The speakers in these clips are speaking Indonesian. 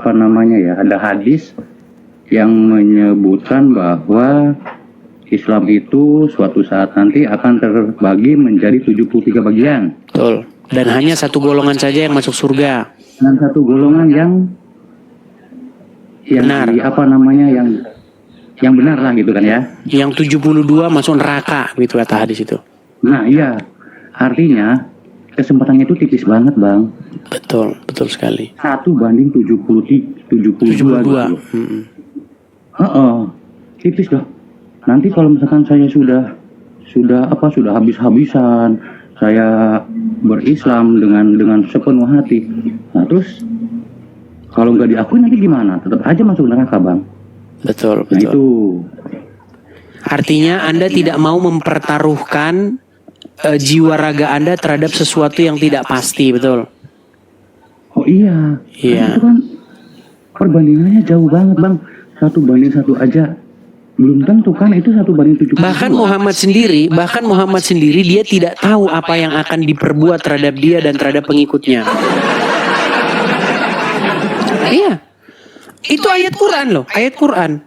apa namanya ya, ada hadis yang menyebutkan bahwa Islam itu suatu saat nanti akan terbagi menjadi 73 bagian. Betul. Dan hanya satu golongan saja yang masuk surga. Dan satu golongan yang benar. Apa namanya yang benar lah gitu kan ya. Yang 72 masuk neraka gitu kata hadis itu. Nah iya, artinya kesempatannya itu tipis banget bang. Betul, betul sekali. 1:72 gitu. Tipis loh. Nanti kalau misalkan saya sudah habis-habisan, saya berislam dengan sepenuh hati. Nah terus kalau nggak diakui nanti gimana? Tetap aja masuk neraka bang. Betul, betul. Nah itu. Artinya Anda tidak mau mempertaruhkan jiwa raga Anda terhadap sesuatu yang tidak pasti, betul? Oh iya. Iya. Itu kan perbandingannya jauh banget bang. 1:1 aja. Belum tentu kan itu 1:72. Bahkan Muhammad sendiri dia tidak tahu apa yang akan diperbuat terhadap dia dan terhadap pengikutnya. Iya. Itu ayat Quran loh, ayat Quran.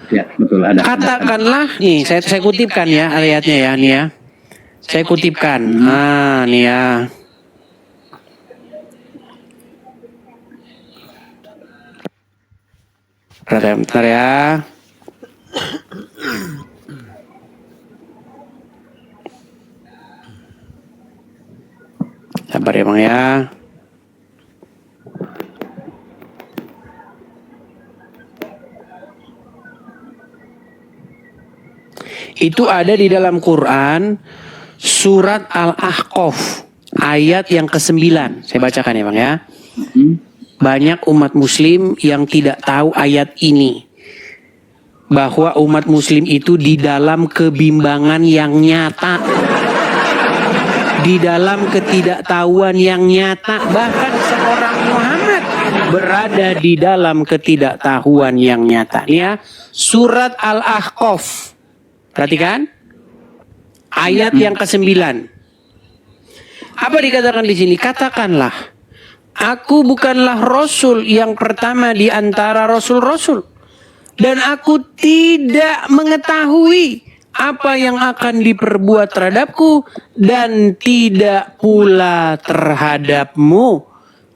Ya, betul ada. Katakanlah nih, saya kutipkan ya ayatnya ya, nih ya. Saya kutipkan. Ah, nih ya. Bentar ya. Sabar ya bang ya. Itu ada di dalam Quran surat Al-Ahqaf ayat yang ke-9. Saya bacakan ya bang ya. Banyak umat muslim yang tidak tahu ayat ini. Bahwa umat muslim itu di dalam kebimbangan yang nyata. Di dalam ketidaktahuan yang nyata. Bahkan seorang Muhammad berada di dalam ketidaktahuan yang nyata. Ya, surat Al-Ahqaf. Perhatikan. Ayat yang ke-9. Apa dikatakan di sini? Katakanlah, aku bukanlah Rasul yang pertama di antara Rasul-Rasul. Dan aku tidak mengetahui apa yang akan diperbuat terhadapku dan tidak pula terhadapmu.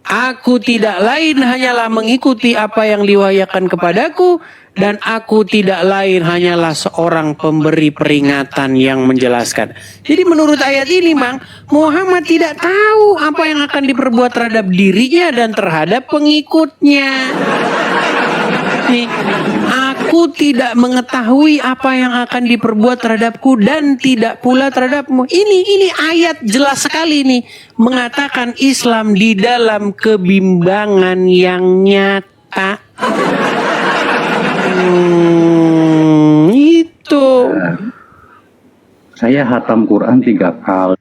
Aku tidak lain hanyalah mengikuti apa yang diwahyukan kepadaku dan aku tidak lain hanyalah seorang pemberi peringatan yang menjelaskan. Jadi menurut ayat ini, Bang, Muhammad tidak tahu apa yang akan diperbuat terhadap dirinya dan terhadap pengikutnya. Nih, aku tidak mengetahui apa yang akan diperbuat terhadapku dan tidak pula terhadapmu. Ini ayat jelas sekali nih mengatakan Islam di dalam kebimbangan yang nyata. Itu. Saya hatam Quran 3 kali.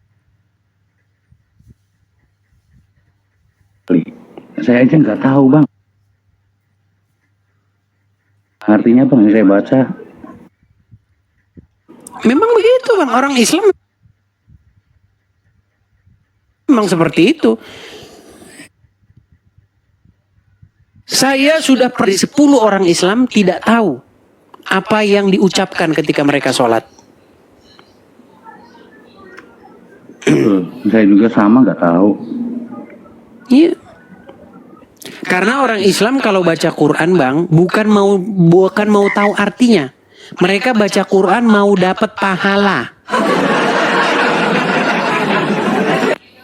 Saya aja nggak tahu bang. Artinya bang, saya baca. Memang begitu bang, orang Islam memang seperti itu. Saya sudah pergi 10 orang Islam tidak tahu apa yang diucapkan ketika mereka sholat. Saya juga sama nggak tahu. Iya. Karena orang Islam kalau baca Quran bang, bukan mau tahu artinya. Mereka baca Quran mau dapat pahala.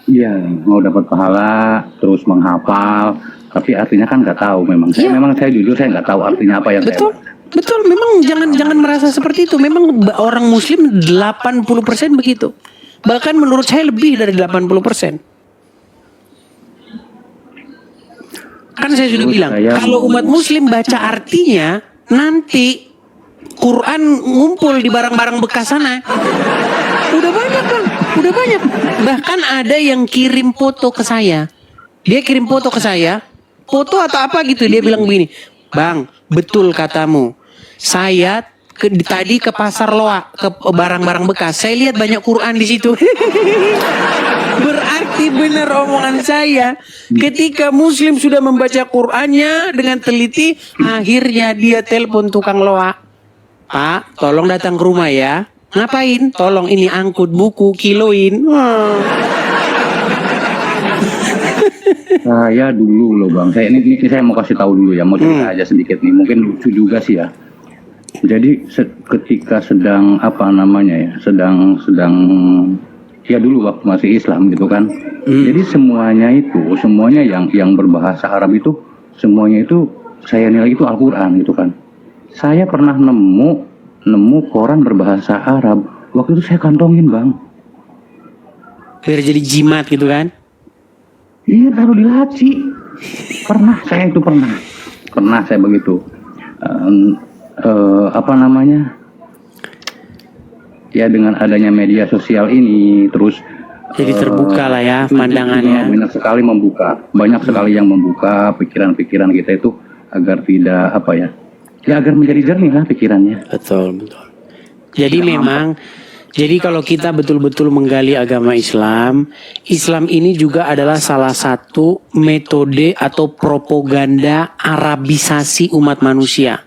Iya, mau dapat pahala, terus menghafal, tapi artinya kan nggak tahu memang. Ya. Saya jujur saya nggak tahu artinya apa yang Betul. saya baca. Betul, memang jangan merasa seperti itu. Memang orang Muslim 80% begitu. Bahkan menurut saya lebih dari 80%. Kan saya sudah bilang, kalau umat Muslim baca artinya, nanti Quran ngumpul di barang-barang bekas sana. Udah banyak bang, udah banyak. Bahkan ada yang kirim foto ke saya. Dia kirim foto ke saya, foto atau apa gitu. Dia bilang begini, bang, betul katamu. Saya tadi ke pasar Loak, ke barang-barang bekas. Saya lihat banyak Quran di situ. Berarti benar omongan saya. Ketika Muslim sudah membaca Qurannya dengan teliti, akhirnya dia telepon tukang Loak. Pak, tolong datang ke rumah ya. Ngapain? Tolong ini angkut buku, kiloin. Saya dulu loh bang, ini saya mau kasih tahu dulu ya, mau cerita aja sedikit nih, mungkin lucu juga sih ya. Jadi ketika sedang apa namanya ya, sedang ya dulu waktu masih Islam gitu kan. Jadi semuanya yang berbahasa Arab itu semuanya itu saya nilai itu Al-Quran gitu kan. Saya pernah nemu koran berbahasa Arab, waktu itu saya kantongin bang. Biar jadi jimat gitu kan. Iya, taruh di laci. Pernah saya begitu. Apa namanya? Ya dengan adanya media sosial ini, terus jadi terbuka lah ya pandangannya. Banyak sekali yang membuka pikiran-pikiran kita itu agar tidak apa ya? Ya agar menjadi jernih lah pikirannya. Betul. Jadi kalau kita betul-betul menggali agama Islam, Islam ini juga adalah salah satu metode atau propaganda Arabisasi umat manusia.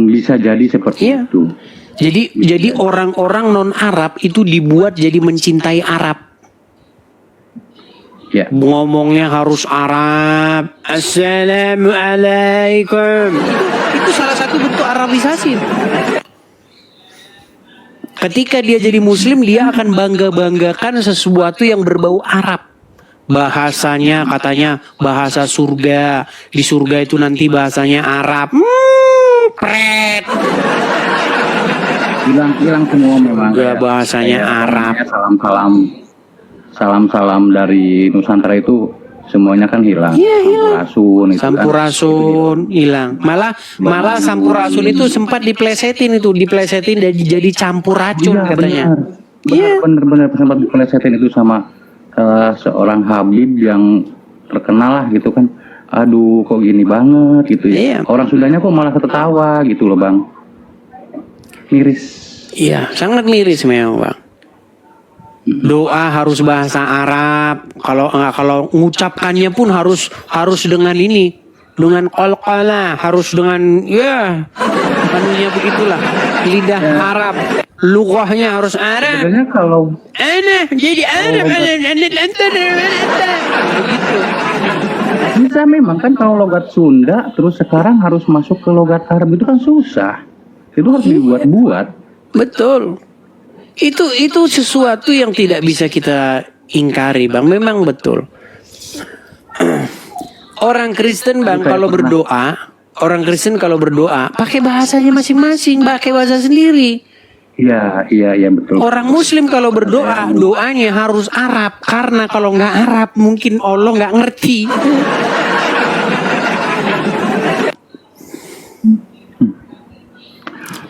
Bisa jadi seperti itu. Jadi orang-orang non-Arab itu dibuat jadi mencintai Arab. Ya. Ngomongnya harus Arab. Assalamualaikum. Itu salah satu bentuk Arabisasi. Ketika dia jadi Muslim, dia akan bangga-banggakan sesuatu yang berbau Arab. Bahasanya katanya bahasa surga. Di surga itu nanti bahasanya Arab. Pret. Hilang semua memang. Bahasanya Arab. Salam-salam dari Nusantara itu semuanya kan hilang. Iya, hilang. Sampurasun hilang. Malah sampurasun itu sempat diplesetin dan jadi campur racun katanya. Benar sempat diplesetin itu sama seorang Habib yang terkenal lah gitu kan. Aduh kok gini banget gitu ya. Iya. Orang Sundanya kok malah ketawa gitu loh bang. Miris. Iya, sangat miris memang bang. Doa harus bahasa Arab. Kalau mengucapkannya pun harus dengan ini, dengan qalqalah, harus dengan anunya begitulah. Lidah Arab, lughahnya harus Arab. Sebenarnya kalau jadi Arab, begitu. Bisa memang kan kalau logat Sunda terus sekarang harus masuk ke logat Arab itu kan susah. Itu harus dibuat-buat. Betul. Itu sesuatu yang tidak bisa kita ingkari, Bang. Memang betul. Orang Kristen, Bang, kalau berdoa pakai bahasanya masing-masing, pakai bahasa sendiri. Iya betul. Orang Muslim kalau berdoa, doanya harus Arab, karena kalau nggak Arab mungkin Allah nggak ngerti.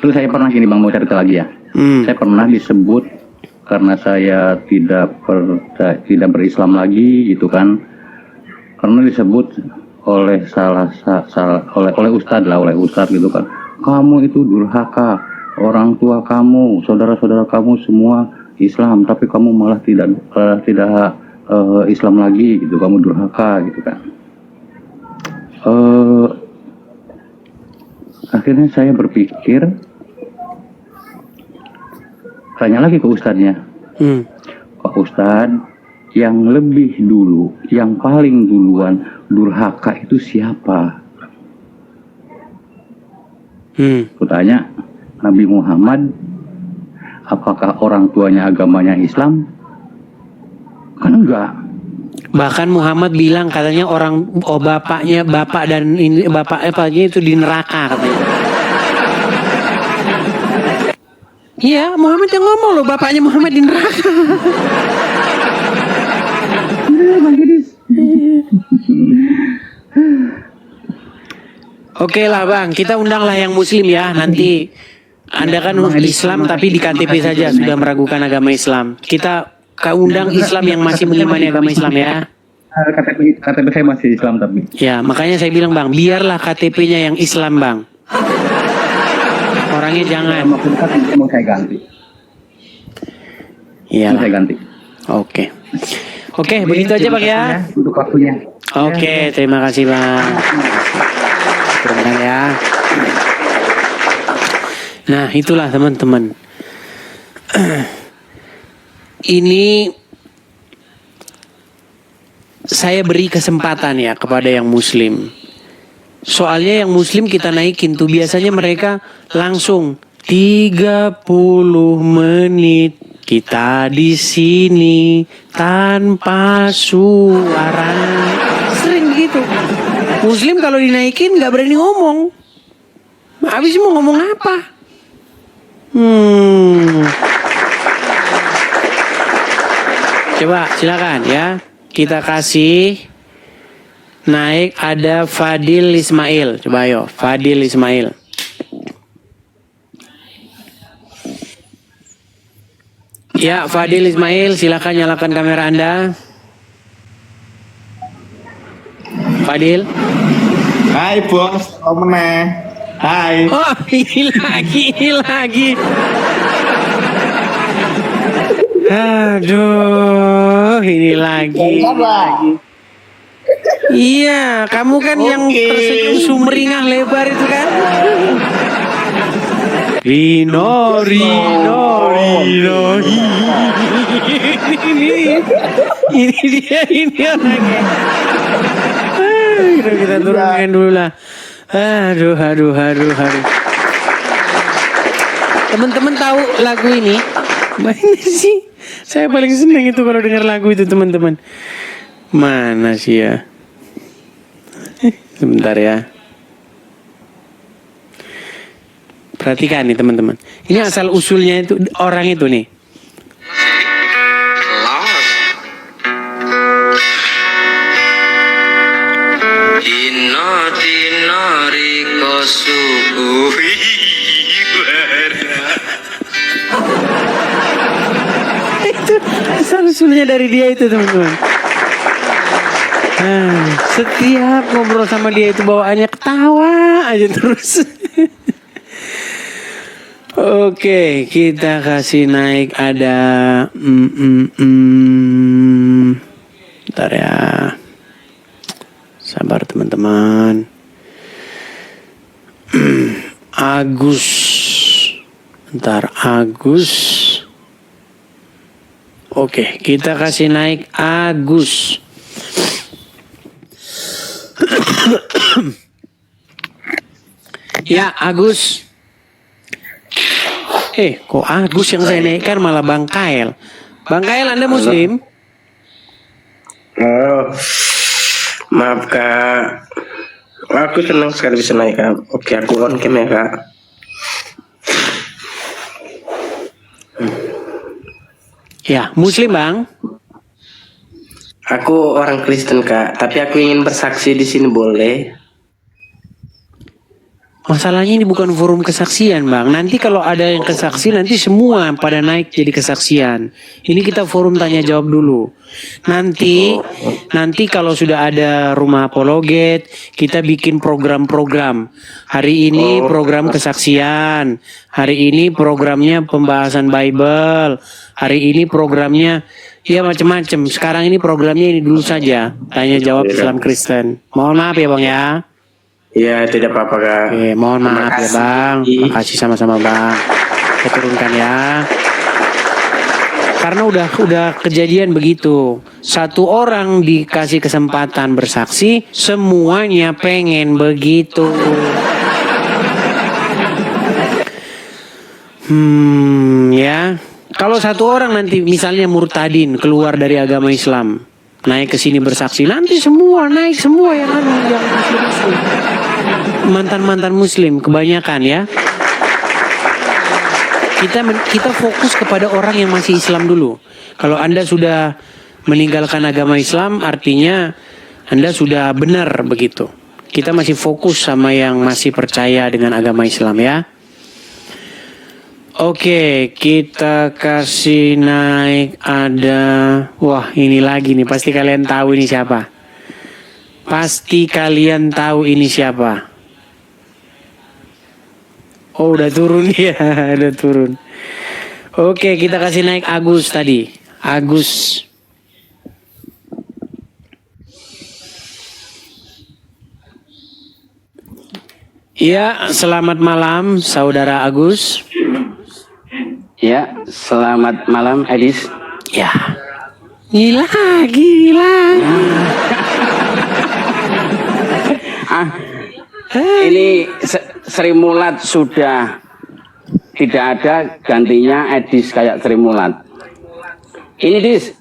Terus saya pernah gini bang, mau cerita lagi ya. Saya pernah disebut karena saya tidak berislam lagi gitu kan. Karena disebut oleh oleh ustadz gitu kan. Kamu itu durhaka, orang tua kamu, saudara-saudara kamu semua Islam, tapi kamu malah tidak Islam lagi gitu, kamu durhaka gitu kan. Akhirnya saya berpikir, tanya lagi ke ustadznya, Pak Ustadz, yang lebih dulu, yang paling duluan durhaka itu siapa? Kutanya, Nabi Muhammad. Apakah orang tuanya agamanya Islam? Kan enggak. Bahkan Muhammad bilang katanya bapak itu di neraka katanya. Iya, Muhammad yang ngomong loh, bapaknya Muhammad di neraka. Oke lah bang, kita undanglah yang Muslim ya. Nanti Anda kan Islam tapi di KTP saja sudah meragukan agama Islam. Kita undang Islam yang masih mengimani agama Islam ya. KTP saya masih Islam tapi. Ya, makanya saya bilang bang, biarlah KTP-nya yang Islam bang. Orangnya jangan. Dalam waktu dekat mau saya ganti. Iya. Mau saya ganti. Oke, begitu aja Bang ya. Untuk waktunya. Oke, terima kasih Bang. Terima ya. Nah, itulah teman-teman. Ini saya beri kesempatan ya kepada yang muslim. Soalnya yang muslim kita naikin tuh biasanya mereka langsung 30 menit kita di sini tanpa suara. Sering gitu. Muslim kalau dinaikin nggak berani ngomong. Habis mau ngomong apa? Coba silakan ya. Kita kasih naik ada Fadil Ismail. Coba ayo, Fadil Ismail. Ya, Fadil Ismail, silakan nyalakan kamera Anda. Fadil. Hai bos, meneh. Hai. Oh, ini lagi. Aduh, ini lagi. Iya, kamu kan yang tersenyum sumringah lebar itu kan? Rino. Ini dia lagi. Kita turunkan dulu lah. Aduh. Teman-teman tahu lagu ini? Mana sih? Saya paling senang itu kalau dengar lagu itu teman-teman. Mana sih ya? Sebentar ya. Perhatikan nih teman-teman. Ini asal usulnya itu orang itu nih. Itu asal usulnya dari dia itu teman-teman. Setiap ngobrol sama dia itu bawaannya ketawa aja terus. Oke, kita kasih naik ada bentar ya. Sabar teman-teman. Agus. Bentar, Agus. Oke, kita kasih naik Agus. Ya, Agus. Kok Agus yang saya naikkan malah Bang Kael? Bang Kael, Anda Muslim? Oh, maaf Kak. Aku senang sekali bisa naik Kak. Oke, aku on cam ya Kak. Ya, Muslim Bang. Aku orang Kristen Kak, tapi aku ingin bersaksi di sini boleh? Masalahnya ini bukan forum kesaksian Bang. Nanti kalau ada yang kesaksi nanti semua pada naik jadi kesaksian. Ini kita forum tanya jawab dulu. Nanti kalau sudah ada rumah apologet, kita bikin program-program. Hari ini program kesaksian. Hari ini programnya pembahasan Bible. Hari ini programnya ya macam-macam. Sekarang ini programnya ini dulu saja. Tanya jawab Islam Kristen. Mohon maaf ya Bang ya. Ya, tidak apa-apa Kak. Oke, mohon maaf ya Bang. Makasih sama-sama Bang. Saya turunkan ya. Karena udah kejadian begitu. Satu orang dikasih kesempatan bersaksi, semuanya pengen begitu. Ya. Kalau satu orang nanti misalnya murtadin keluar dari agama Islam, naik ke sini bersaksi, nanti semua naik semua yang muslim. Mantan muslim kebanyakan ya. Kita fokus kepada orang yang masih Islam dulu. Kalau Anda sudah meninggalkan agama Islam, artinya Anda sudah benar begitu. Kita masih fokus sama yang masih percaya dengan agama Islam ya. Oke, kita kasih naik ada. Wah, ini lagi nih, pasti kalian tahu ini siapa. Oh, udah turun ya, udah turun. Oke, kita kasih naik Agus tadi. Agus. Iya, selamat malam Saudara Agus. Ya, selamat malam Edis. Ya. Gila. Ini Sri Mulat sudah tidak ada gantinya Edis kayak Sri Mulat. Ini Dis,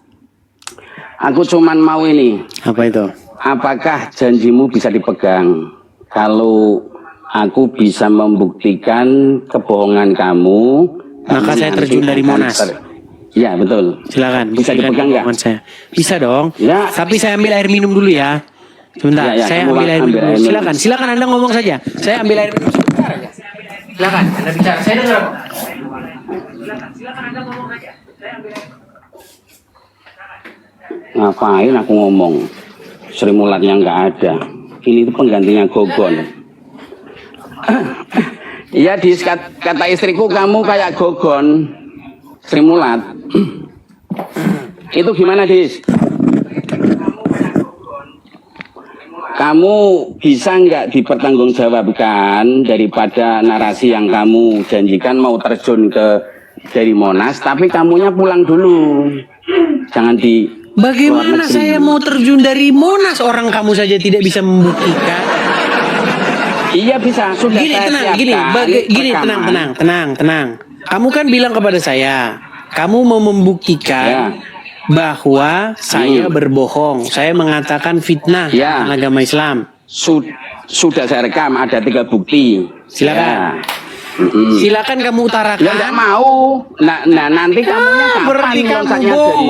aku cuman mau ini. Apa itu? Apakah janjimu bisa dipegang? Kalau aku bisa membuktikan kebohongan kamu, Maka saya terjun dari Monas. Ya betul. Silakan. Bisa buktikan dipegang nggak? kebohongan saya. Bisa dong. Ya. Tapi saya ambil air minum dulu ya. Sebentar, Ya, saya kamu ambil air ambil minum. air minum. Silakan, silakan Anda ngomong saja. Saya ambil air minum sebentar aja. Silakan, Anda bicara. Saya dengar. Silakan Anda ngomong saja. Saya ambil air minum. Ngapain aku ngomong? Sri Mulatnya nggak ada. Ini itu penggantinya Gogon. Iya, kata istriku kamu kayak Gogon. Sri Mulat. Itu gimana, Dis? Kamu bisa nggak dipertanggungjawabkan daripada narasi yang kamu janjikan mau terjun dari Monas, tapi kamunya pulang dulu. Jangan di Bagaimana saya mau terjun dari Monas? Orang kamu saja tidak bisa membuktikan. Iya bisa, sudah Gini, saya tenang, siapkan gini, rekaman. tenang. Kamu kan bilang kepada saya, kamu mau membuktikan bahwa saya berbohong. Saya mengatakan fitnah Ya. agama Islam. Sudah saya rekam, ada 3 bukti. Silakan. Silakan kamu utarakan. Ya nggak mau. Nah nanti kamunya kapan berarti kamu ngonsatnya bohong.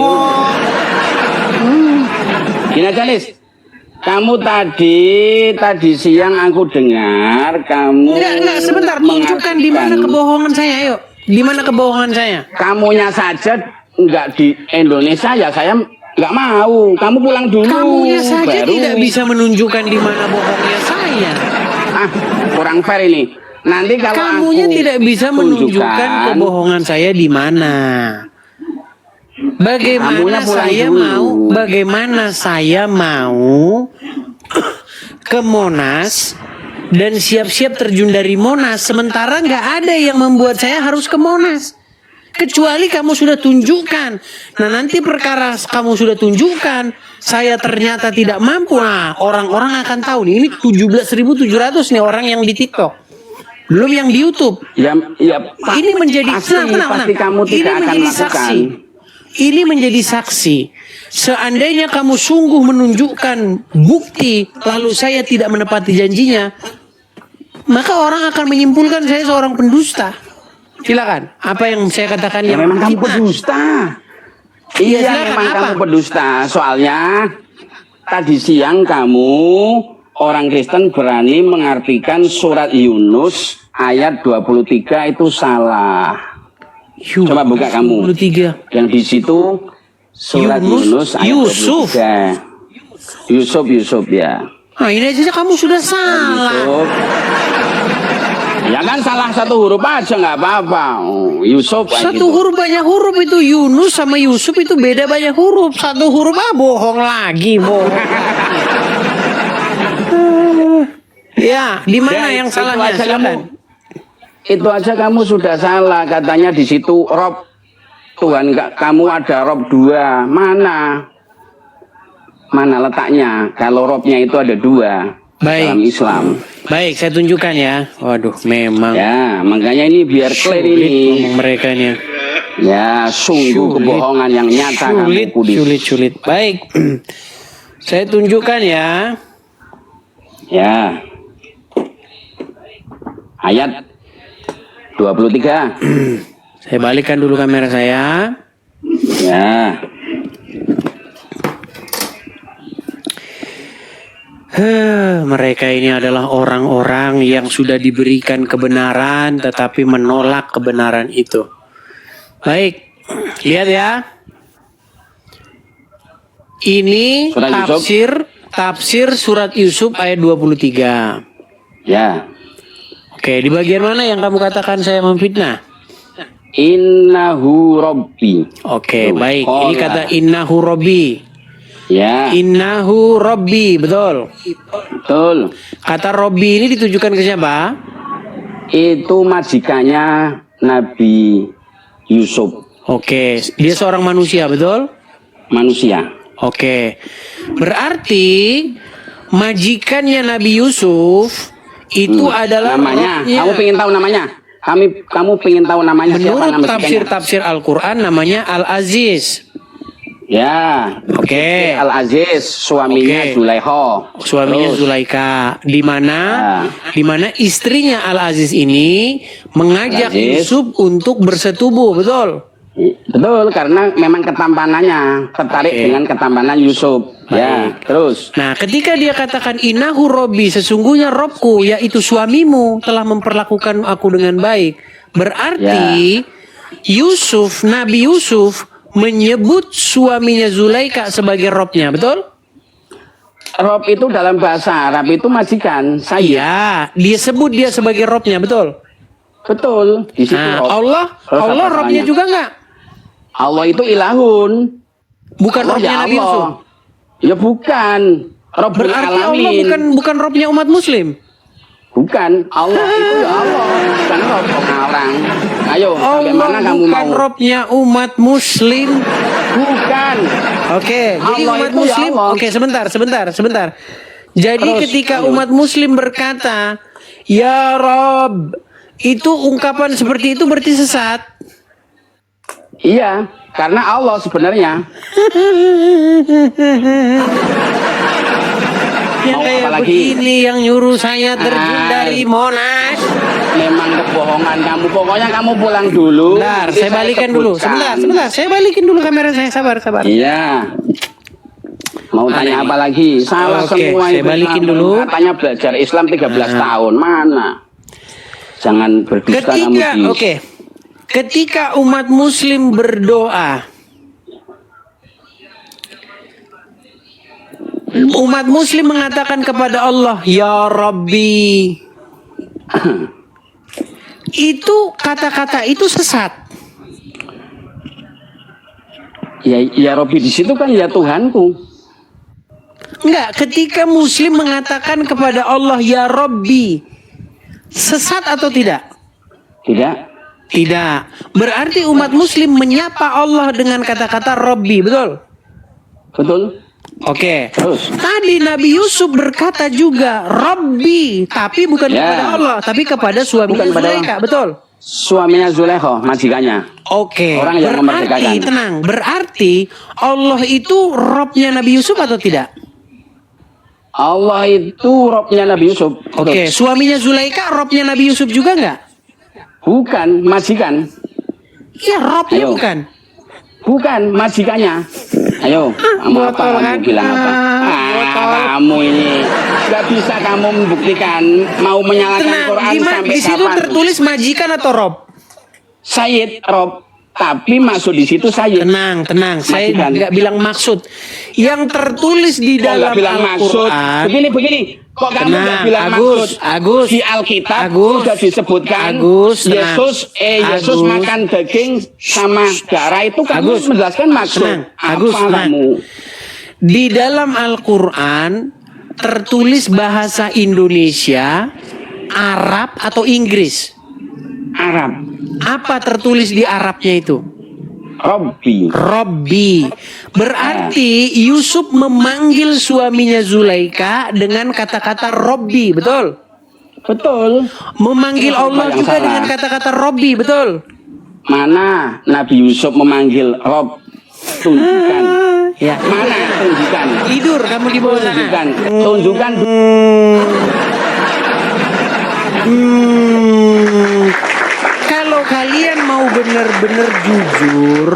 Gini aja, Lis. Kamu tadi siang aku dengar kamu Enggak, sebentar. Tunjukkan di mana mengartikan- kebohongan saya, ayo. Di mana kebohongan saya? Kamunya saja nggak di Indonesia, ya saya nggak mau. Kamu pulang dulu. Kamunya saja baru. tidak bisa menunjukkan di mana bohongnya saya. Kurang fair ini. Nanti kalau Kamunya aku tidak bisa menunjukkan tunjukkan, kebohongan saya di mana. Bagaimana Kamunya pulang saya dulu. mau? Bagaimana saya mau ke Monas dan siap-siap terjun dari Monas, sementara nggak ada yang membuat saya harus ke Monas. Kecuali kamu sudah tunjukkan. Nah nanti perkara kamu sudah tunjukkan, saya ternyata tidak mampu. Nah orang-orang akan tahu nih, ini 17.700 nih orang yang di TikTok. Belum yang di YouTube. ya Ini menjadi pasti kamu Ini tidak akan menjadi lakukan. saksi. Ini menjadi saksi. Seandainya kamu sungguh menunjukkan bukti lalu saya tidak menepati janjinya, maka orang akan menyimpulkan saya seorang pendusta. Silakan. Apa yang saya katakan Ya yang memang kamu fitnah? pendusta. Iya, Iya silakan, memang apa? kamu pendusta. Soalnya tadi siang kamu orang Kristen berani mengartikan surat Yunus ayat 23 itu salah. Coba buka kamu. 23. Yang di situ surat Yunus ayat Yusuf. 23. Yusuf ya. Nah ini aja kamu sudah salah. Yusuf. Ya kan salah satu huruf aja nggak apa-apa. Oh, Yusuf kayak Satu gitu. huruf banyak huruf itu Yunus sama Yusuf itu beda banyak huruf. Satu huruf bohong lagi bohong. Ya, di mana Ya, yang itu salahnya? aja Silakan. Itu aja kamu sudah salah. Katanya di situ Rob Tuhan kamu ada Rob 2. Mana? Mana letaknya? Kalau Robnya itu ada 2 Baik. dalam Islam. Baik, saya tunjukkan ya. Waduh, memang Ya, makanya ini biar clear sulit ini. ngomong mereka nih. Ya, sungguh kebohongan yang nyata Sulit, kamu Kudis. sulit. Baik, saya tunjukkan ya. Ya. Ayat 23. Saya balikkan dulu kamera saya. Ya. Mereka ini adalah orang-orang yang sudah diberikan kebenaran tetapi menolak kebenaran itu. Baik, lihat ya. Ini Surat Yusuf. tafsir surat Yusuf ayat 23. Ya. Oke, di bagian mana yang kamu katakan saya memfitnah? Innahu Rabbi. Oke, Tuh, baik. qala. Ini kata innahu Rabbi. Ya, Innahu Rabbi, betul. betul. Kata Rabbi ini ditujukan ke siapa? Itu majikannya Nabi Yusuf, Oke, dia seorang manusia, betul? manusia. Oke. Berarti majikannya Nabi Yusuf itu adalah Namanya, rohnya. kamu pengen tahu namanya? Kamu pengen tahu namanya siapa Menurut nama majikannya? tafsir Al-Quran namanya Al-Aziz. Ya, Oke. Al-Aziz, suaminya Oke. Zulaikha. Suaminya Terus, Zulaika, di mana istrinya Al-Aziz ini mengajak Al-Aziz. Yusuf untuk bersetubuh, betul? betul, karena memang ketampanannya tertarik Oke. dengan ketampanan Yusuf. Ya, terus. Nah, ketika dia katakan innahu Robbi, sesungguhnya Robku, yaitu suamimu, telah memperlakukan aku dengan baik. Berarti Yusuf, Nabi Yusuf menyebut suaminya Zulaika sebagai Robnya, betul? Rob itu dalam bahasa Arab itu majikan, saya. Iya, dia sebut dia sebagai Robnya, betul? Betul. Di situ Nah, Rob. Allah Terus apa Robnya namanya? juga nggak? Allah itu ilahun. Bukan Allah Robnya ya Nabi Allah. Yusuf. Ya bukan. Rabbul Berarti Allah Alamin. bukan Robnya umat Muslim. Bukan. Allah itu ya Allah. Bukan Rob orang. Ayo, sampai mana Allah kamu bukan mau? Robnya umat Muslim. Bukan. Oke, jadi Allah umat itu ya Muslim. Allah. Oke, sebentar. Jadi Terus, ketika ayo. umat Muslim berkata, "Ya Rob," itu ungkapan seperti itu berarti sesat. Iya, karena Allah sebenarnya. Yang Mau kayak apa lagi? begini yang nyuruh saya terjun Ah. dari Monas. Memang kebohongan kamu. Pokoknya kamu pulang dulu. Bentar, Nanti saya balikan dulu. sebutkan. Sebentar. Saya balikin dulu kamera saya. Sabar. Iya. Mau tanya Aneh. apa lagi? Salah Oke, semua saya itu. balikin kamu. dulu. Katanya belajar Islam 13 tahun. Mana? Jangan berdusta kamu di. Ketika umat Muslim berdoa, umat Muslim mengatakan kepada Allah, "Ya Rabbi." Itu kata-kata itu sesat. Ya Robi di situ kan ya Tuhanku. Enggak, ketika Muslim mengatakan kepada Allah, "Ya Rabbi," sesat atau tidak? Tidak. Tidak. Berarti umat Muslim menyapa Allah dengan kata-kata Rabbi, betul? Betul. Oke. Terus. Tadi Nabi Yusuf berkata juga Rabbi, tapi bukan Ya. kepada Allah, tapi kepada suaminya Bukan kepada Zulaika, betul? Suaminya Zulaikha, majikannya. Oke. Orang yang memerdekakan. Tenang. Berarti Allah itu Robnya Nabi Yusuf atau tidak? Allah itu Robnya Nabi Yusuf. Oke. Suaminya Zulaika Robnya Nabi Yusuf juga nggak? Bukan majikan. Iya, Robnya Ayo. bukan. Bukan majikannya. Ayo, kamu apa? botol Kamu kan? bilang apa? Botol. Kamu ini nggak bisa kamu membuktikan mau menyalakan Tenang. Quran sampai Di situ kapan? tertulis majikan atau Rob? Sayyid Rob, tapi maksud di situ Sayyid. Tenang. Saya Majikan. nggak bilang maksud. Yang tertulis di Kok nggak dalam bilang maksud? Al-Quran. Begini. Kok kamu Tenang, nggak bilang maksud? Agus. Di Alkitab Agus. sudah disebutkan Agus, tenang. Yesus Agus. makan daging sama darah itu kamu Agus. menjelaskan maksud. Tenang, Agus, Apa tenang. kamu? Di dalam Al-Quran tertulis bahasa Indonesia, Arab atau Inggris. Arab. Apa tertulis di Arabnya itu? Robbi. Robbi. Berarti Yusuf memanggil suaminya Zulaika dengan kata-kata Robbi, betul? Betul. Memanggil Allah Yang juga salah. dengan kata-kata Robbi, betul? Mana Nabi Yusuf memanggil Rob? Tunjukkan. Ya. Mana tunjukkan? Tidur kamu di bawah sana. Tunjukkan. Tunjukkan. Kalau kalian mau benar-benar jujur,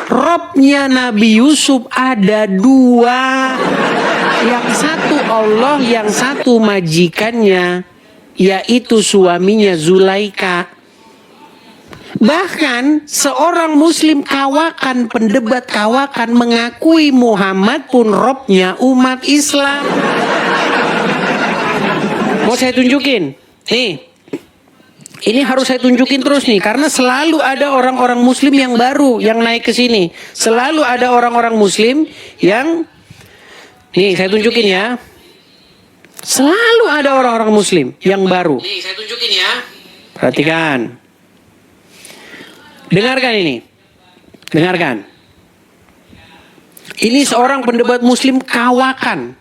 Robnya Nabi Yusuf ada dua. Yang satu Allah, yang satu majikannya, yaitu suaminya Zulaika. Bahkan seorang muslim kawakan, pendebat kawakan mengakui Muhammad pun Robnya umat Islam. Mau saya tunjukin? Nih. Ini harus saya tunjukin terus nih, karena selalu ada orang-orang muslim yang baru yang naik ke sini. Selalu ada orang-orang muslim yang, nih saya tunjukin ya. Selalu ada orang-orang muslim yang baru. Nih saya tunjukin ya. Perhatikan. Dengarkan ini. Dengarkan. Ini seorang pendebat muslim kawakan.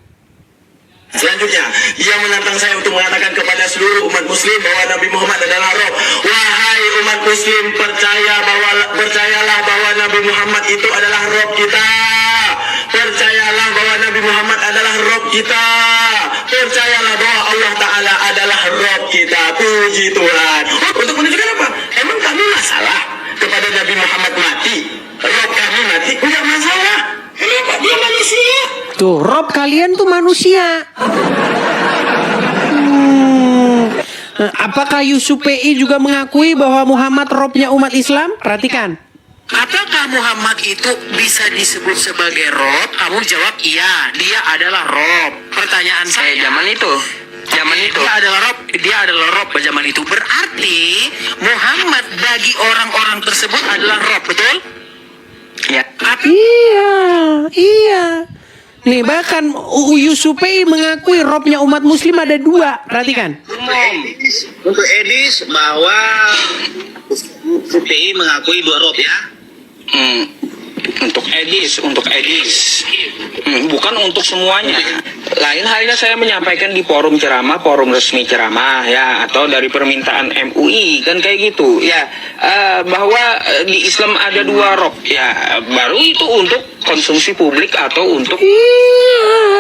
Selanjutnya, ia menantang saya untuk mengatakan kepada seluruh umat muslim bahwa Nabi Muhammad adalah roh. Wahai umat muslim, percayalah bahwa Nabi Muhammad itu adalah roh kita. Percayalah bahwa Nabi Muhammad adalah roh kita. Percayalah bahwa Allah Ta'ala adalah roh kita. Puji Tuhan. Untuk menunjukkan apa? Emang kami masalah kepada Nabi Muhammad mati? Roh kami mati? Enggak masalah. Kenapa? Dia manusia. Tuh, Rob kalian tuh manusia. Apakah Yusuf PI juga mengakui bahwa Muhammad Robnya umat Islam? Perhatikan. Apakah Muhammad itu bisa disebut sebagai Rob? Kamu jawab iya, dia adalah Rob. Pertanyaan saya, zaman itu dia adalah Rob zaman itu. Berarti Muhammad bagi orang-orang tersebut adalah Rob, betul? Ya. Iya. Nih bahkan Yusuf PI mengakui Robnya umat muslim ada 2. Perhatikan. Untuk Edis bahwa UPI mengakui 2 rob ya. Untuk Edis, bukan untuk semuanya. Lain halnya saya menyampaikan di forum ceramah, forum resmi ceramah ya, atau dari permintaan MUI kan kayak gitu ya, bahwa di Islam ada 2 rob ya, baru itu untuk konsumsi publik atau untuk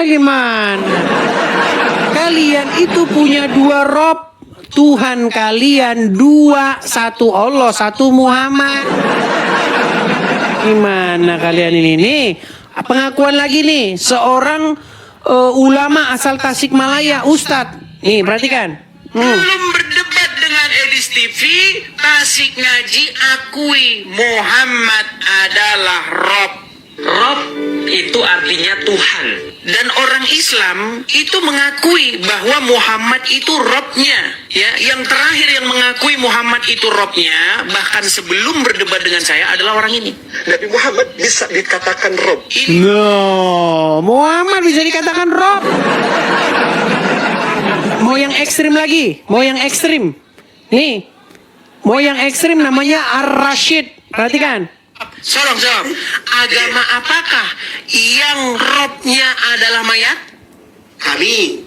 Gimana? Kalian itu punya 2 rob. Tuhan kalian 2, 1 Allah, 1 Muhammad. Gimana kalian ini? Nih, pengakuan lagi nih, seorang ulama asal Tasikmalaya, Ustadz. Nih, perhatikan. Belum berdebat dengan Edis TV, Tasik Ngaji akui Muhammad adalah Rob. Rob itu artinya Tuhan. Dan orang Islam itu mengakui bahwa Muhammad itu Robnya. Ya, yang terakhir yang mengakui Muhammad itu Robnya, bahkan sebelum berdebat dengan saya adalah orang ini. Nabi Muhammad bisa dikatakan rob. No, Muhammad bisa dikatakan Rob. Mau yang ekstrim lagi? Mau yang ekstrim? Nih, mau yang ekstrim namanya Ar-Rashid. Perhatikan. Sorong. Agama apakah yang Robnya adalah mayat? Kami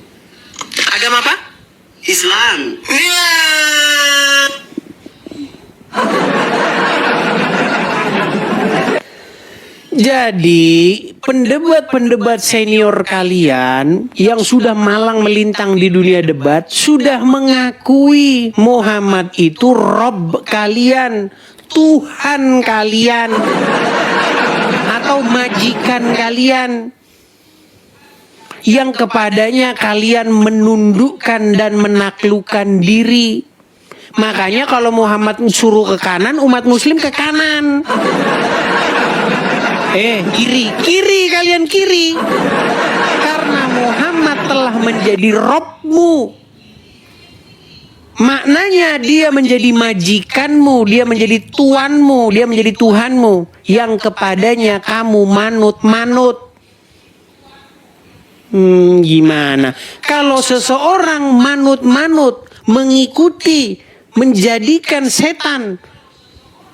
Agama apa? Islam. Ya. Jadi pendebat-pendebat senior kalian yang sudah malang melintang di dunia debat sudah mengakui Muhammad itu Rob kalian, Tuhan kalian, atau majikan kalian yang kepadanya kalian menundukkan dan menaklukkan diri. Makanya kalau Muhammad suruh ke kanan, umat muslim ke kanan. Kiri kalian kiri. Karena Muhammad telah menjadi Robmu. Maknanya dia menjadi majikanmu, dia menjadi tuanmu, dia menjadi Tuhanmu yang kepadanya kamu manut-manut. Gimana? Kalau seseorang manut-manut, mengikuti, menjadikan setan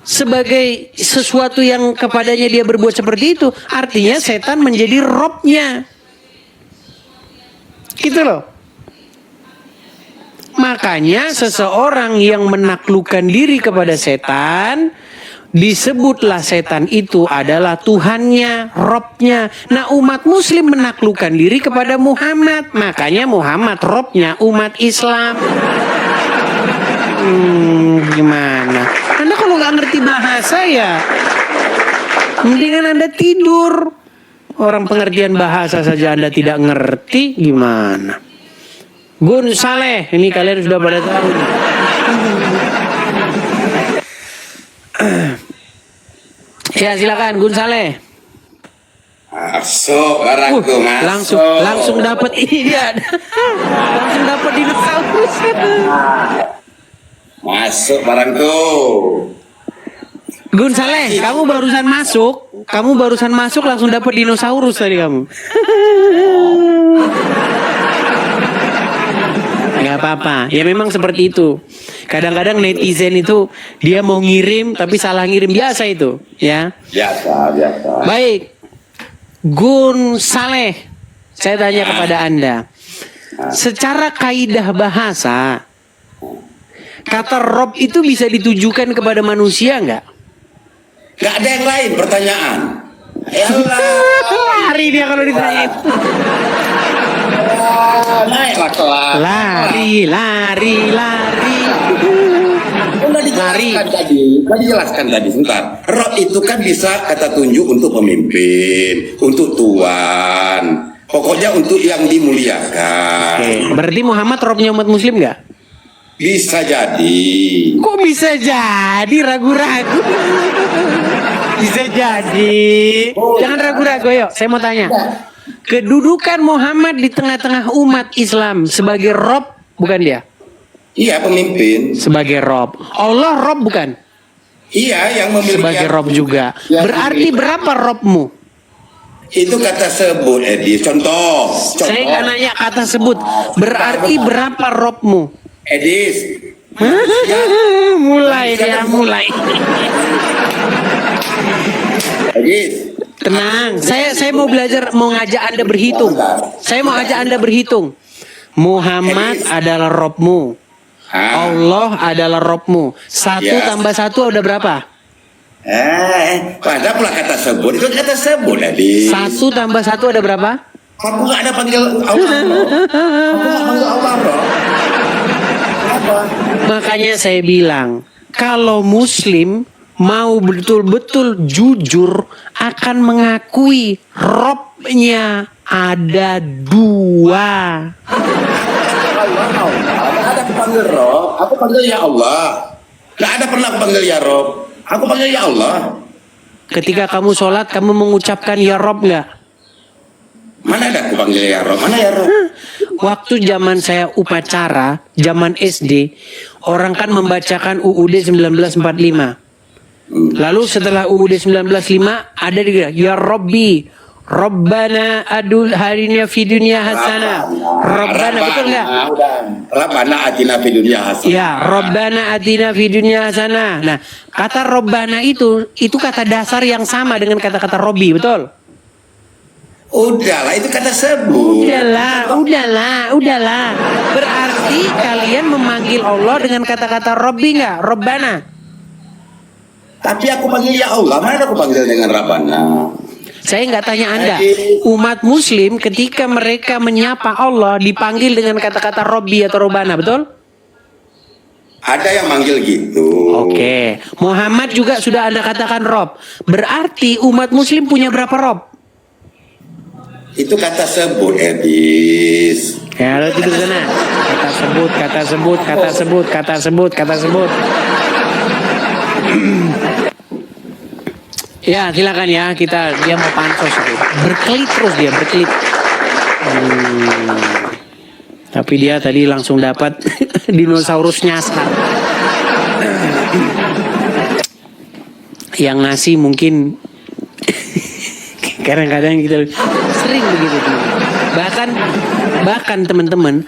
sebagai sesuatu yang kepadanya dia berbuat seperti itu, artinya setan menjadi robnya. Gitu loh. Makanya seseorang yang menaklukkan diri kepada setan, disebutlah setan itu adalah Tuhannya, Robnya. Nah, umat muslim menaklukkan diri kepada Muhammad. Makanya Muhammad Robnya umat Islam. Gimana? Anda kalau nggak ngerti bahasa ya, mendingan Anda tidur. Orang pengertian bahasa saja Anda tidak ngerti, gimana? Gun Saleh, ini kalian sudah pada tahu nih. Ya silakan Gun Saleh. Masuk orangku masuk. Langsung dapat ini dia. Langsung dapat dinosaurus. Masuk barang tuh. Gun Saleh, kamu barusan masuk langsung dapat dinosaurus tadi kamu. Gak apa-apa, ya memang seperti itu. Kadang-kadang netizen itu dia mau ngirim tapi salah ngirim, biasa itu, ya. Biasa. Baik, Gun Saleh, saya tanya kepada Anda, secara kaidah bahasa, kata Rob itu bisa ditujukan kepada manusia nggak? Gak ada yang lain pertanyaan. Yalah. Lari dia kalau ditanya itu. Naiklah kelas. Lari. Udah dijelaskan tadi. Sebentar. Rob itu kan bisa kata tunjuk untuk pemimpin, untuk tuan. Pokoknya untuk yang dimuliakan. Oke, berarti Muhammad Robnya umat Muslim nggak? Bisa jadi. Kok bisa jadi? Ragu-ragu. Bisa jadi. Jangan ragu-ragu, yuk. Saya mau tanya. Kedudukan Muhammad di tengah-tengah umat Islam sebagai Rob, bukan dia? Iya, pemimpin. Sebagai Rob. Allah Rob bukan? Iya, yang memiliki. Sebagai Rob juga. Berarti berapa Robmu? Itu kata sebut, Edi. Contoh. Saya nggak nanya kata sebut. Berarti berapa Robmu? Edis. mulai. Edis. Tenang, saya mau belajar, mau ngajak Anda berhitung. Saya mau ajak Anda berhitung. Muhammad adalah Robmu. Allah adalah Robmu. 1 tambah 1 udah berapa? Pada pula kata sebut. Itu kata sebut, Edis. 1 tambah 1 ada berapa? Aku nggak ada panggil Allah. Aku nggak panggil Allah, bro. Makanya saya bilang, kalau Muslim mau betul-betul jujur akan mengakui Robnya ada 2. Nggak ada aku panggil Rob. Aku panggil ya Allah. Nggak ada pernah aku panggil ya Rob. Aku panggil ya Allah. Ketika kamu sholat, kamu mengucapkan ya Rob nggak? Mana ada aku panggil ya Rob? Mana ya Rob? Waktu zaman saya upacara, zaman SD, orang kan membacakan UUD 1945. Lalu setelah UUD 1945 ada juga ya Robbi, Rabbana adul harinya fi dunya hasanah. Rabbana, betul nggak? Rabbana atina fi dunya hasanah. Ya, Rabbana atina fi dunya hasanah. Nah, kata Rabbana itu kata dasar yang sama dengan kata-kata Robbi, betul? Udahlah, itu kata sebut. Udahlah. Berarti kalian memanggil Allah dengan kata-kata Robbi nggak? Rabbana. Tapi aku panggil ya Allah. Mana aku panggil dengan Rabbana? Saya nggak tanya Anda. Umat Muslim ketika mereka menyapa Allah dipanggil dengan kata-kata Robbi atau Rabbana, betul? Ada yang manggil gitu. Oke. Muhammad juga sudah Anda katakan Rob. Berarti umat Muslim punya berapa Rob? Itu kata sebut, Edis. Ya, lo tidur sana. Kata sebut. Ya, silakan ya, dia mau pansos itu. Berkelit terus dia, berkelit. Tapi dia tadi langsung dapat dinosaurus nyasar. Yang ngasih mungkin kadang-kadang kita sering begitu teman. Bahkan teman-teman,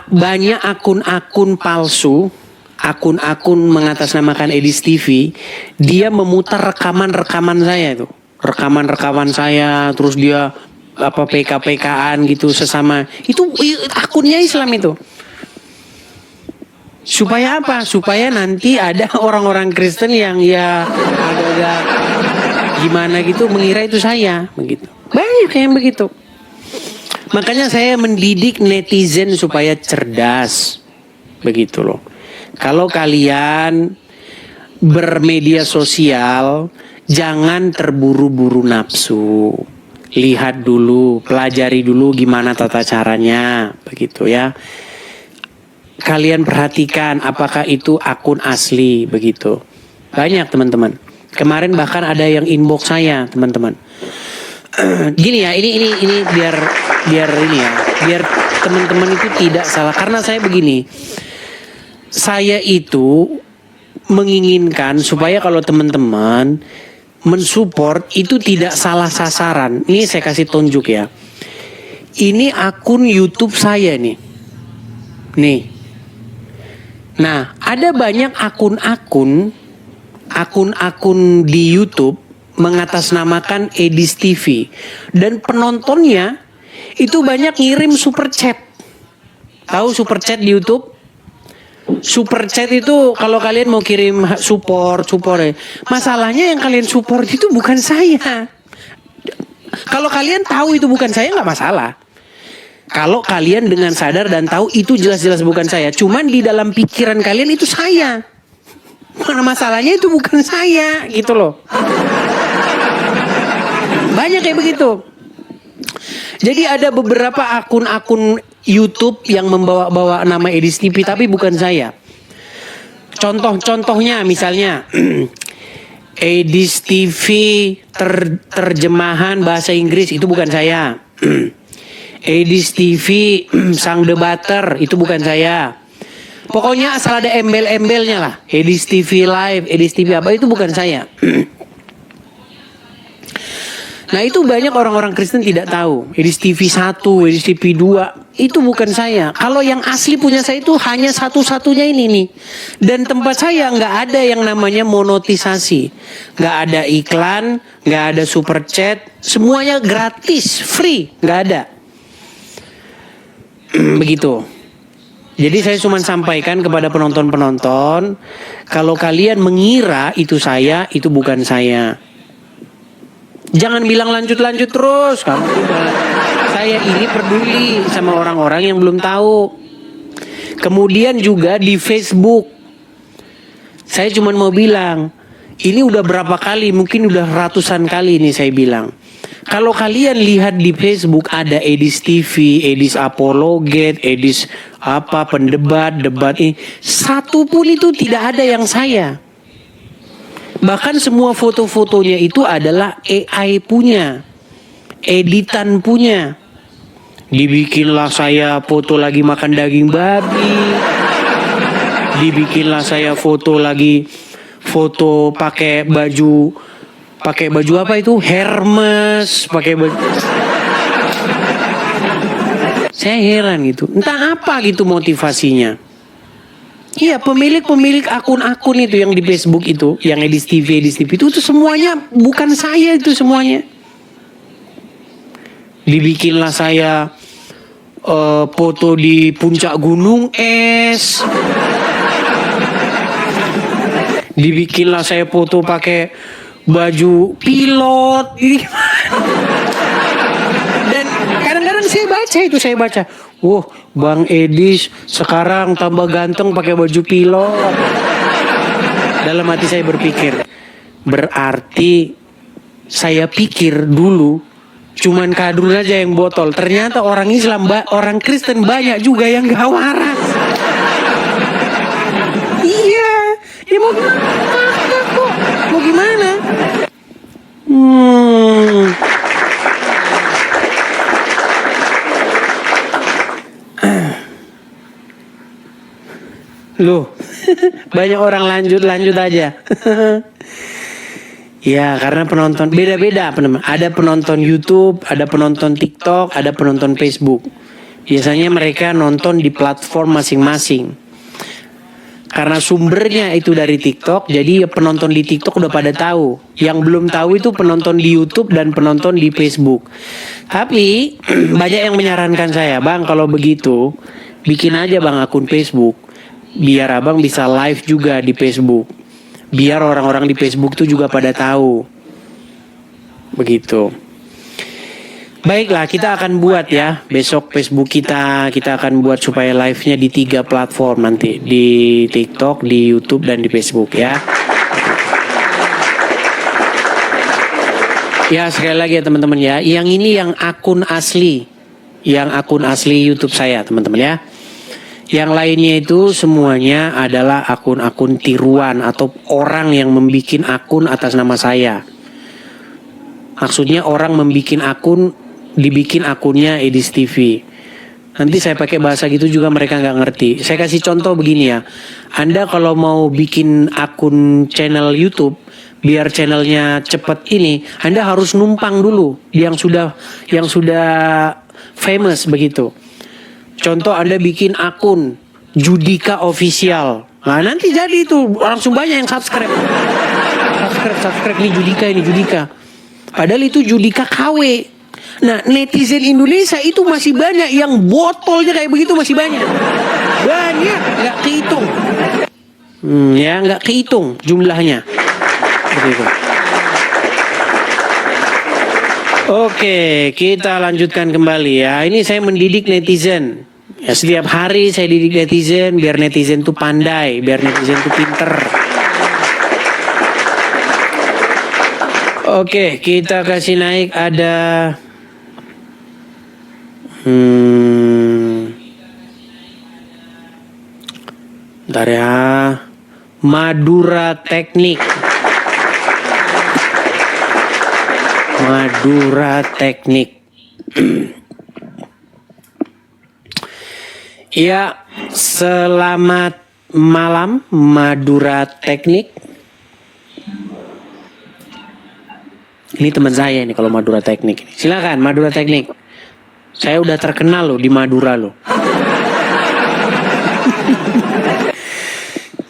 banyak akun-akun palsu, akun-akun mengatasnamakan Edis TV, dia memutar rekaman saya itu, rekaman saya, terus dia PK-PKan gitu sesama, itu akunnya Islam itu. Supaya apa? Supaya nanti ada orang-orang Kristen yang ya agak-agak gimana gitu mengira itu saya begitu. Banyak yang begitu. Makanya saya mendidik netizen supaya cerdas. Begitu loh. Kalau kalian bermedia sosial, jangan terburu-buru nafsu. Lihat dulu, pelajari dulu gimana tata caranya, begitu ya. Kalian perhatikan apakah itu akun asli, begitu. Banyak teman-teman. Kemarin bahkan ada yang inbox saya, teman-teman. Gini ya, ini biar ini ya, biar teman-teman itu tidak salah. Karena saya begini, saya itu menginginkan supaya kalau teman-teman mensupport itu tidak salah sasaran. Ini saya kasih tunjuk ya. Ini akun YouTube saya nih. Nih. Nah, ada banyak akun-akun di YouTube mengatasnamakan Edis TV, dan penontonnya itu banyak ngirim super chat. Tahu super chat di YouTube? Super chat itu kalau kalian mau kirim support ya. Masalahnya yang kalian support itu bukan saya. Kalau kalian tahu itu bukan saya nggak masalah. Kalau kalian dengan sadar dan tahu itu jelas-jelas bukan saya. Cuman di dalam pikiran kalian itu saya. Masalahnya itu bukan saya gitu loh. Banyak kayak begitu. Jadi ada beberapa akun-akun YouTube yang membawa-bawa nama Edis TV tapi bukan saya. Contohnya misalnya Edis TV terjemahan bahasa Inggris, itu bukan saya. Edis TV sang debater, itu bukan saya. Pokoknya asal ada embel-embelnya lah. Edis TV live, Edis TV apa, itu bukan saya. Nah itu banyak orang-orang Kristen tidak tahu. Edis TV 1, Edis TV 2 itu bukan saya. Kalau yang asli punya saya itu hanya satu-satunya ini nih. Dan tempat saya nggak ada yang namanya monetisasi, nggak ada iklan, nggak ada super chat, semuanya gratis, free, nggak ada. Begitu. Jadi saya cuma sampaikan kepada penonton-penonton, kalau kalian mengira itu saya, itu bukan saya. Jangan bilang lanjut-lanjut terus. Saya ini peduli sama orang-orang yang belum tahu. Kemudian juga di Facebook, saya cuma mau bilang, ini udah berapa kali, mungkin udah ratusan kali ini saya bilang. Kalau kalian lihat di Facebook ada Edis TV, Edis Apologet, Edis apa pendebat, debat ini, satu pun itu tidak ada yang saya. Bahkan semua foto-fotonya itu adalah AI punya, editan punya. Dibikinlah saya foto lagi makan daging babi, dibikinlah saya foto pakai baju apa itu, Hermes, pakai baju. Saya heran gitu, entah apa gitu motivasinya. Iya, pemilik akun-akun itu yang di Facebook itu, yang Edis TV itu semuanya bukan saya, itu semuanya. Dibikinlah saya foto di puncak gunung es. Dibikinlah saya foto pakai baju pilot. Dan kadang-kadang saya baca. Bang Edis sekarang tambah ganteng pakai baju pilot. Dalam hati saya berpikir, berarti saya pikir dulu cuman Kadrun aja yang botol. Ternyata orang Islam, orang Kristen banyak juga yang gak waras. Iya, ya mau gimana kok? Mau gimana? Loh, banyak orang lanjut aja. Ya, karena penonton beda-beda. Ada penonton YouTube, ada penonton TikTok, ada penonton Facebook. Biasanya mereka nonton di platform masing-masing. Karena sumbernya itu dari TikTok, jadi penonton di TikTok udah pada tahu. Yang belum tahu itu penonton di YouTube dan penonton di Facebook. Tapi banyak yang menyarankan saya, Bang, kalau begitu bikin aja Bang akun Facebook. Biar abang bisa live juga di Facebook. Biar orang-orang di Facebook tuh juga pada tahu. Begitu. Baiklah, kita akan buat ya. Besok Facebook kita akan buat supaya live-nya di 3 platform nanti. Di TikTok, di YouTube, dan di Facebook ya. Ya, sekali lagi ya teman-teman ya. Yang ini yang akun asli. Yang akun asli YouTube saya teman-teman ya. Yang lainnya itu semuanya adalah akun-akun tiruan atau orang yang membikin akun atas nama saya. Maksudnya orang membikin akun, dibikin akunnya Edis TV. Nanti saya pakai bahasa gitu juga mereka nggak ngerti. Saya kasih contoh begini ya. Anda kalau mau bikin akun channel YouTube biar channelnya cepet ini, Anda harus numpang dulu yang sudah famous begitu. Contoh Anda bikin akun Judika Official. Nah nanti jadi itu langsung banyak yang subscribe nih Judika. Padahal itu Judika KW. Nah netizen Indonesia itu masih banyak yang botolnya kayak begitu, masih banyak nggak kehitung. Ya nggak kehitung jumlahnya. Begitu. Oke, kita lanjutkan kembali ya. Ini saya mendidik netizen. Ya setiap hari saya didik netizen biar netizen tuh pandai, biar netizen tuh pinter. Oke, kita kasih naik ada bentar ya. Madura Teknik. Ya, selamat malam Madura Teknik. Ini teman saya ini kalau Madura Teknik. Silakan Madura Teknik. Saya udah terkenal loh di Madura loh.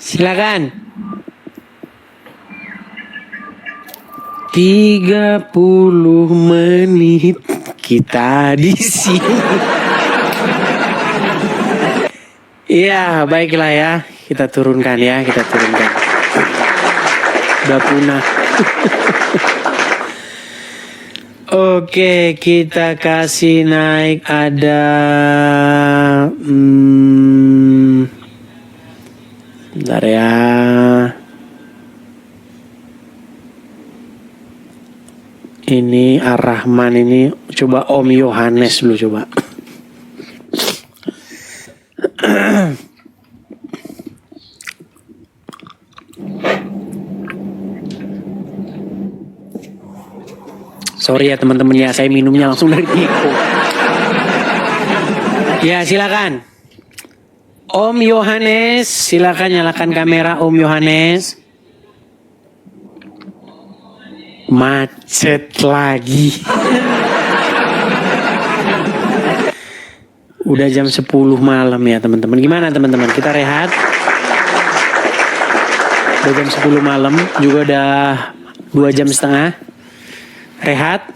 Silakan. 30 menit kita di sini. Iya, baiklah ya. Kita turunkan. Udah punah. Oke, kita kasih naik ada bentar ya. Ini Ar-Rahman ini coba Om Yohanes dulu coba. Sorry ya teman-teman ya, saya minumnya langsung dari Tiko. Ya silakan. Om Yohanes, silakan nyalakan kamera Om Yohanes. Macet lagi. Udah jam 10 malam ya teman-teman. Gimana teman-teman? Kita rehat. Udah jam 10 malam, juga udah 2 jam setengah. Rehat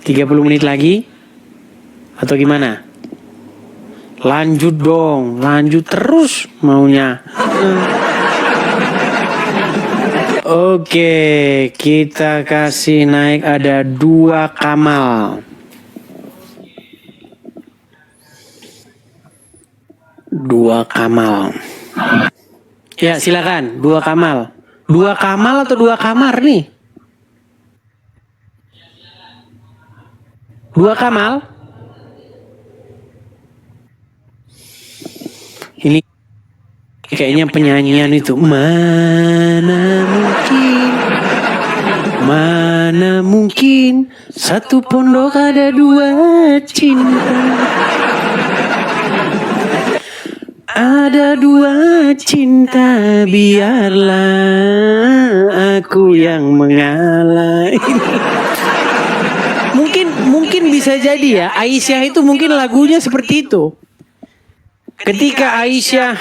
30 menit lagi atau gimana? Lanjut dong, lanjut terus maunya. Oke, kita kasih naik ada 2 Kamal. 2 Kamal. Ya silakan 2 Kamal. 2 Kamal atau 2 kamar nih? 2 Kamal? Ini kayaknya penyanyian itu. Mana mungkin satu pondok ada 2 cinta. Ada 2 cinta, biarlah aku yang mengalah. Mungkin bisa jadi ya, Aisyah itu mungkin lagunya seperti itu. Ketika Aisyah,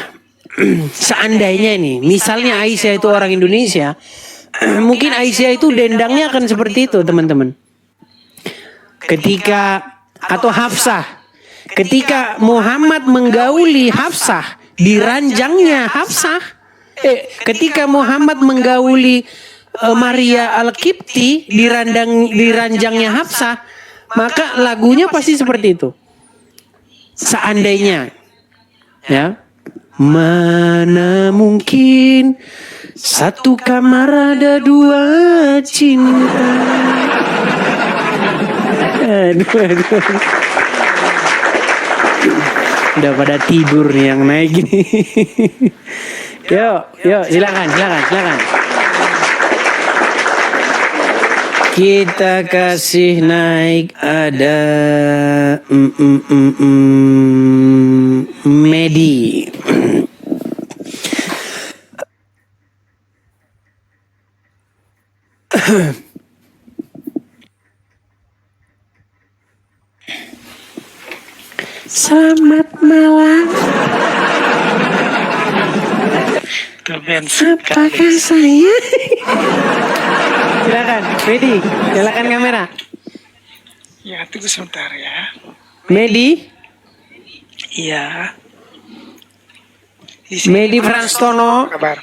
seandainya nih, misalnya Aisyah itu orang Indonesia, mungkin Aisyah itu dendangnya akan seperti itu teman-teman. Atau Hafsah. Ketika Muhammad menggauli Hafsah di ranjangnya Hafsah, ketika Muhammad menggauli Maria Al-Qibti di ranjangnya Hafsah, maka lagunya pasti seperti itu. Seandainya, ya, mana mungkin satu kamar ada 2 cinta. Aduh. Udah pada tidur nih yang naik gini. Yuk, silakan. Kita kasih naik ada Medi. Selamat malam. Apakah saya? Silakan, Medi, nyalakan kamera. Ya, tunggu sebentar ya. Medi, Iya. Medi Franstono. Kabar.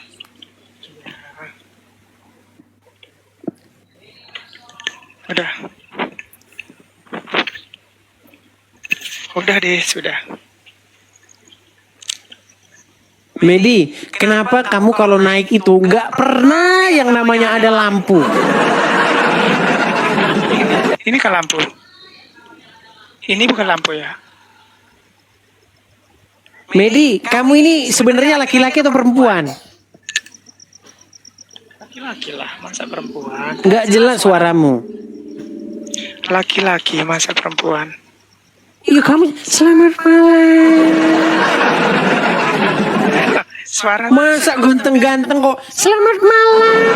Udah. Udah deh, sudah. Medi, kenapa kamu kalau naik itu nggak pernah yang namanya ada lampu? Ini kan lampu. Ini bukan lampu ya. Medi, kamu ini sebenarnya laki-laki atau perempuan? Laki-laki lah, masa perempuan. Nggak jelas suaramu. Laki-laki, masa perempuan. Iya, kamu selamat malam. Suara Masa ganteng-ganteng kok selamat malam.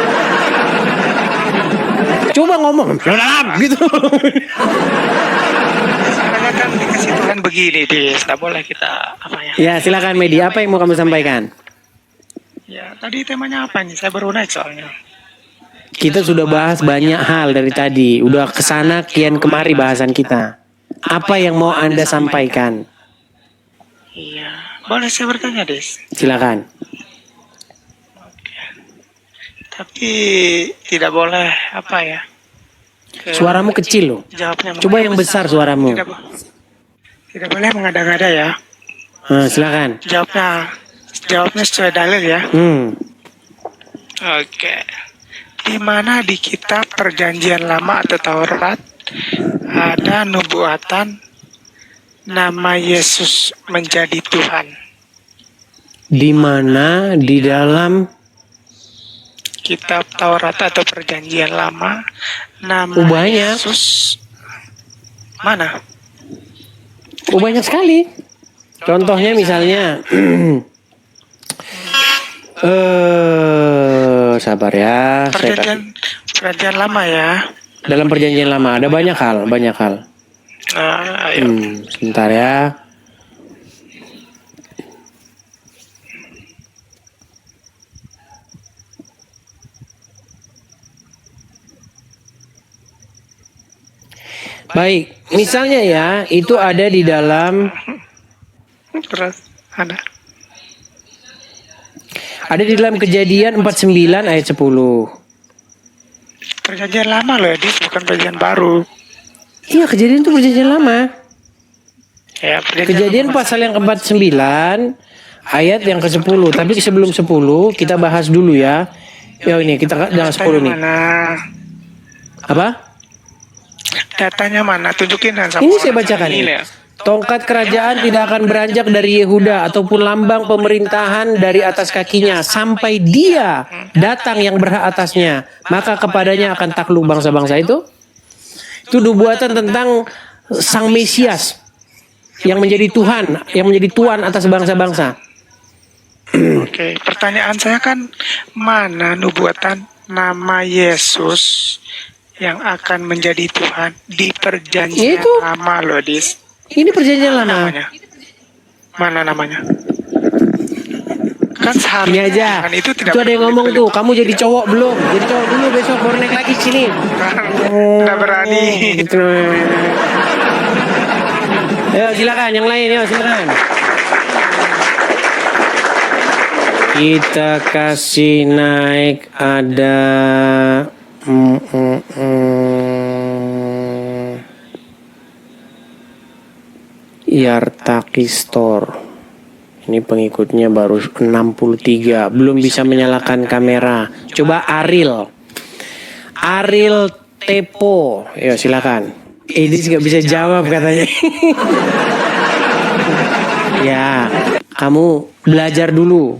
Coba ngomong malam gitu. suaranya kan dikasih Tuhan begini, Dis. Tidak boleh kita apa ya. Ya, silakan Medi, apa yang mau kamu sampaikan? Ya, tadi temanya apa nih? Saya baru naik soalnya. Kita sudah bahas banyak hal dari tadi. Udah kesana kian kemari bahasan kita. Apa yang mau Anda sampaikan? Iya. Boleh saya bertanya, Des? Silakan. Tapi tidak boleh apa ya? Suaramu kecil loh. Jawabnya Coba yang besar suaramu. Tidak boleh mengada-ngada ya. Silakan. Jawabnya sesuai dalil ya. Oke. Di mana di kitab Perjanjian Lama atau Taurat ada nubuatan nama Yesus menjadi Tuhan? Di mana di dalam kitab Taurat atau Perjanjian Lama nama banyak. Yesus mana? Banyak sekali. Contohnya misalnya sabar ya. Perjanjian Lama ya. Dalam Perjanjian Lama ada banyak hal. Ayo. Sebentar ya. Baik, misalnya ya, itu ada di dalam Terus ada. Ada di dalam Kejadian 49 ayat 10. Perjanjian Lama loh, bukan perjanjian baru. Iya, Kejadian itu Perjanjian Lama. Ya, Kejadian pasal yang ke-49 ayat yang ke-10. Tapi sebelum 10 kita bahas dulu ya. Ya ini kita jangan 10 nih. Mana? Apa? Datanya mana? Tunjukin sama Ini saya bacakan ini. ya. Tongkat kerajaan tidak akan beranjak dari Yehuda ataupun lambang pemerintahan dari atas kakinya sampai dia datang yang berhak atasnya. Maka kepadanya akan takluk bangsa-bangsa itu. Itu nubuatan tentang Sang Mesias yang menjadi Tuhan, yang menjadi Tuan atas bangsa-bangsa. Oke, pertanyaan saya kan mana nubuatan nama Yesus yang akan menjadi Tuhan di Perjanjian Lama loh, Dis. Ini Perjanjian Lama. Mana namanya? Kan Ini aja. itu tidak ada yang ngomong tuh, kamu jadi cowok belum? Jadi cowok dulu, besok baru naik lagi sini. Tidak berani. Ayo silakan, yang lain ya silakan. Kita kasih naik ada Yartakistor. Ini pengikutnya baru 63. Belum bisa menyalakan kamera. Coba Ariel Tepo. Yo silakan. Edis nggak bisa jawab katanya. Ya, kamu belajar dulu.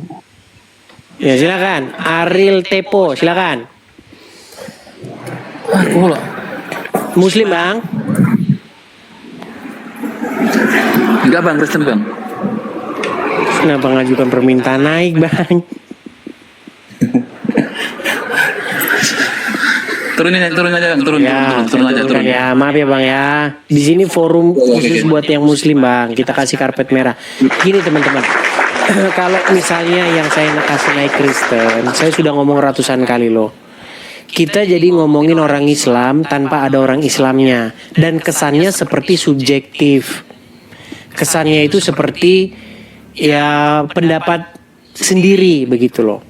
Ya silakan. Ariel Tepo silakan. Aku loh. Muslim bang? Enggak bang, Kristen bang. Kenapa ngajukan permintaan naik bang? Turun aja bang, turun aja. Ya maaf ya bang ya. Di sini forum khusus buat yang Muslim bang. Kita kasih karpet merah. Gini teman-teman. Kalau misalnya yang saya kasih naik Kristen, saya sudah ngomong ratusan kali loh. Kita jadi ngomongin orang Islam tanpa ada orang Islamnya. Dan kesannya seperti subjektif. Kesannya itu seperti ya pendapat sendiri begitu loh.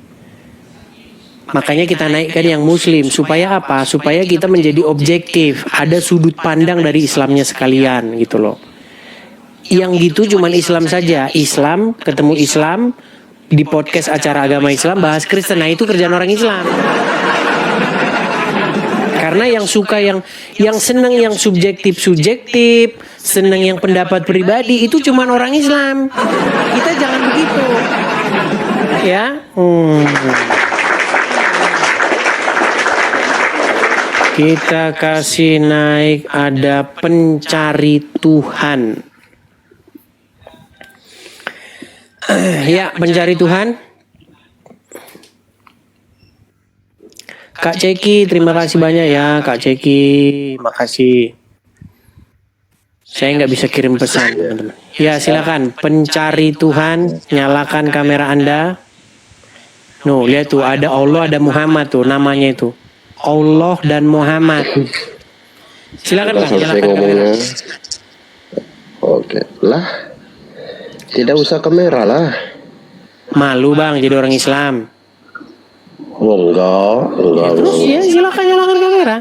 Makanya kita naikkan yang Muslim. Supaya apa? Supaya kita menjadi objektif. Ada sudut pandang dari Islamnya sekalian gitu loh. Yang gitu cuman Islam saja. Islam ketemu Islam di podcast acara agama Islam bahas Kristen. Nah itu kerjaan orang Islam. Karena yang suka yang senang yang subjektif, senang yang pendapat pribadi itu cuman orang Islam. Kita jangan begitu. Ya. Kita kasih naik ada pencari Tuhan. Ya, pencari Tuhan. Kak Ceki, terima kasih banyak ya Kak Ceki. Makasih. Saya nggak bisa kirim pesan, teman-teman. Ya, silakan. Pencari Tuhan, nyalakan kamera Anda. No, lihat tuh ada Allah, ada Muhammad tuh namanya itu. Allah dan Muhammad. Silakan Bang, nyalakan kamera. Oke, lah. Tidak usah kamera lah. Malu Bang jadi orang Islam. Oh, enggak. Terus ya silakan nyalakan kamera.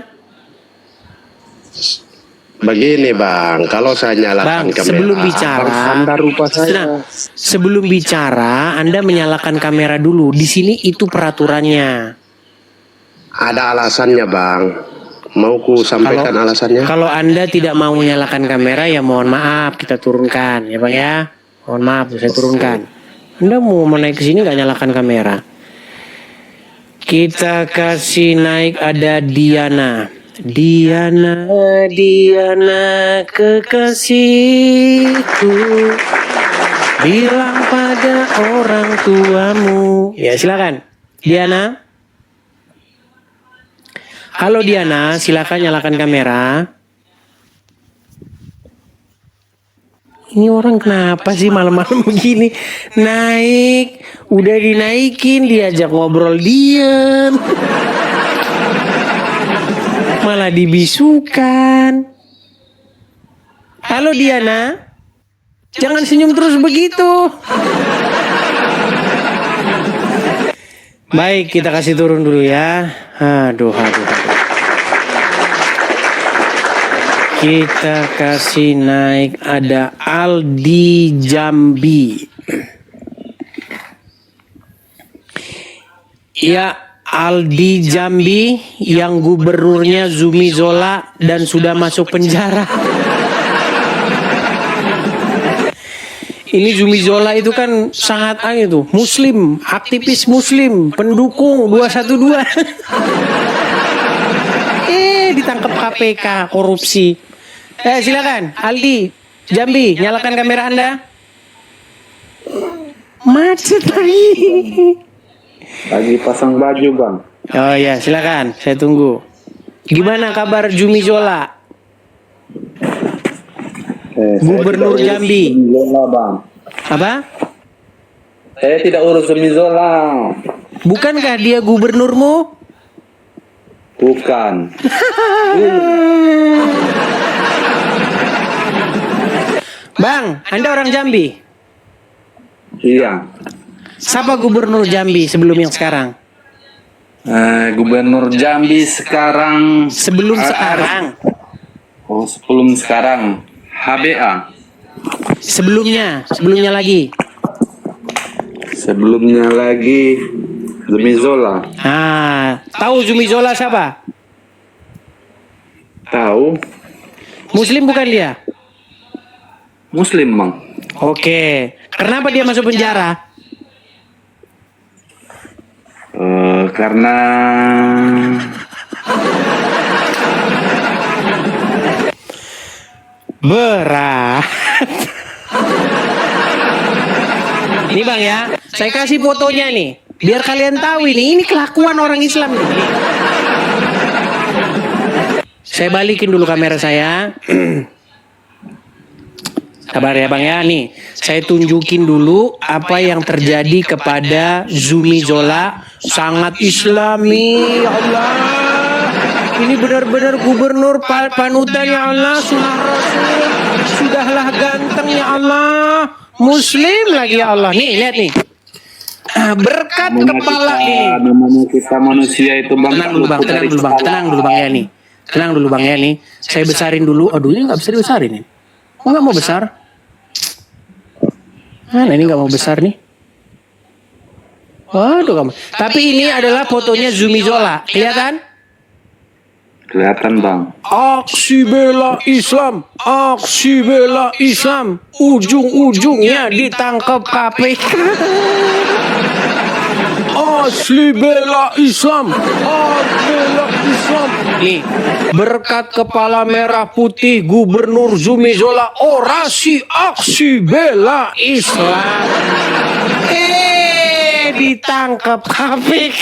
Begini Bang, kalau saya nyalakan Bang, kamera, sebelum bicara, Anda menyalakan kamera dulu. Di sini itu peraturannya. ada alasannya Bang. Mau ku sampaikan alasannya? Kalau Anda tidak mau menyalakan kamera ya mohon maaf kita turunkan ya Bang ya. Mohon maaf saya turunkan. Anda mau naik ke sini nggak nyalakan kamera? Kita kasih naik ada Diana. Diana kekasihku, bilang pada orang tuamu. Ya silakan Diana. Halo Diana, silakan nyalakan kamera. Ini orang kenapa sih malam-malam begini? Naik, udah dinaikin, diajak ngobrol diam. Malah dibisukan. Halo Diana, jangan senyum terus begitu. Baik, kita kasih turun dulu ya. Aduh. Kita kasih naik ada Aldi Jambi. Ya, Aldi Jambi yang gubernurnya Zumi Zola dan sudah masuk penjara. Ini Zumi Zola itu kan sangat itu Muslim, aktivis Muslim, pendukung 212. Ditangkap KPK korupsi. Silakan Aldi Jambi, nyalakan kamera Anda. Macet lagi. Lagi pasang baju Bang. Oh ya, silakan. Saya tunggu. Gimana kabar Zumi Zola? Gubernur Jambi. Zola, Bang. Apa? Saya tidak urus Zumi Zola. Bukankah dia gubernurmu? Bukan. Bang, Anda orang Jambi? Iya. Siapa gubernur Jambi sebelum yang sekarang? Gubernur Jambi sekarang. Sebelum sekarang? Oh, sebelum sekarang. HBA. Sebelumnya lagi. Sebelumnya lagi Zumi Zola. Tahu Zumi Zola siapa? Tahu. Muslim bukan dia? Muslim Bang. Oke. Kenapa dia masuk penjara? Karena berat. Ini Bang ya, saya kasih fotonya nih, biar kalian tahu ini kelakuan orang Islam nih. Saya balikin dulu kamera saya. Sabar ya Bang ya, nih saya tunjukin dulu apa yang terjadi kepada Zumi Zola, sangat Islami, ya Allah. Ini benar-benar gubernur panutan, ya Allah, sunnah Rasul, sudahlah ganteng, ya Allah, Muslim lagi, ya Allah. Nih lihat nih, berkat kepala ini. Namanya kita manusia itu Bang. Tenang dulu Bang, tenang dulu Bang ya nih, tenang dulu Bang ya nih. Saya besarin dulu. Aduh, ini nggak bisa dibesarin ini. Oh, nggak mau besar? Mana ini nggak mau besar nih? Waduh kamu. Tapi ini adalah fotonya Zumi Zola, kelihatan? Kelihatan Bang. Aksi bela Islam, aksi bela Islam, ujung-ujungnya ditangkap KPK. Asli bela Islam, bela Islam. Nih, berkat kepala merah putih Gubernur Zumi Zola, orasi aksi bela Islam. Ditangkap KPK.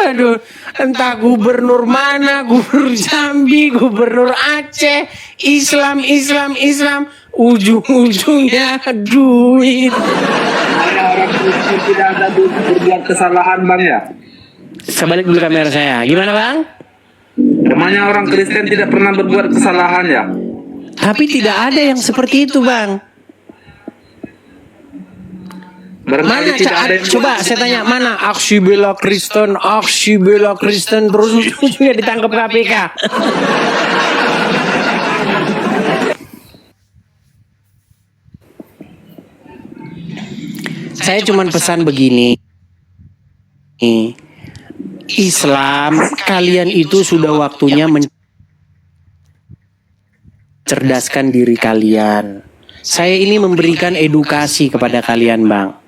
Aduh, entah gubernur mana, gubernur Jambi, gubernur Aceh, Islam, ujung-ujungnya duit. Orang Kristen tidak ada berbuat kesalahan Bang ya? Sebalik dulu kamera saya, gimana Bang? Namanya orang Kristen tidak pernah berbuat kesalahan ya? Tapi tidak ada yang seperti itu Bang. Mana coba saya tanya, mana aksi bela Kristen, terus ujungnya ditangkap KPK. Saya cuma pesan begini, Islam, kalian itu sudah waktunya mencerdaskan diri kalian. Saya ini memberikan edukasi kepada kalian Bang.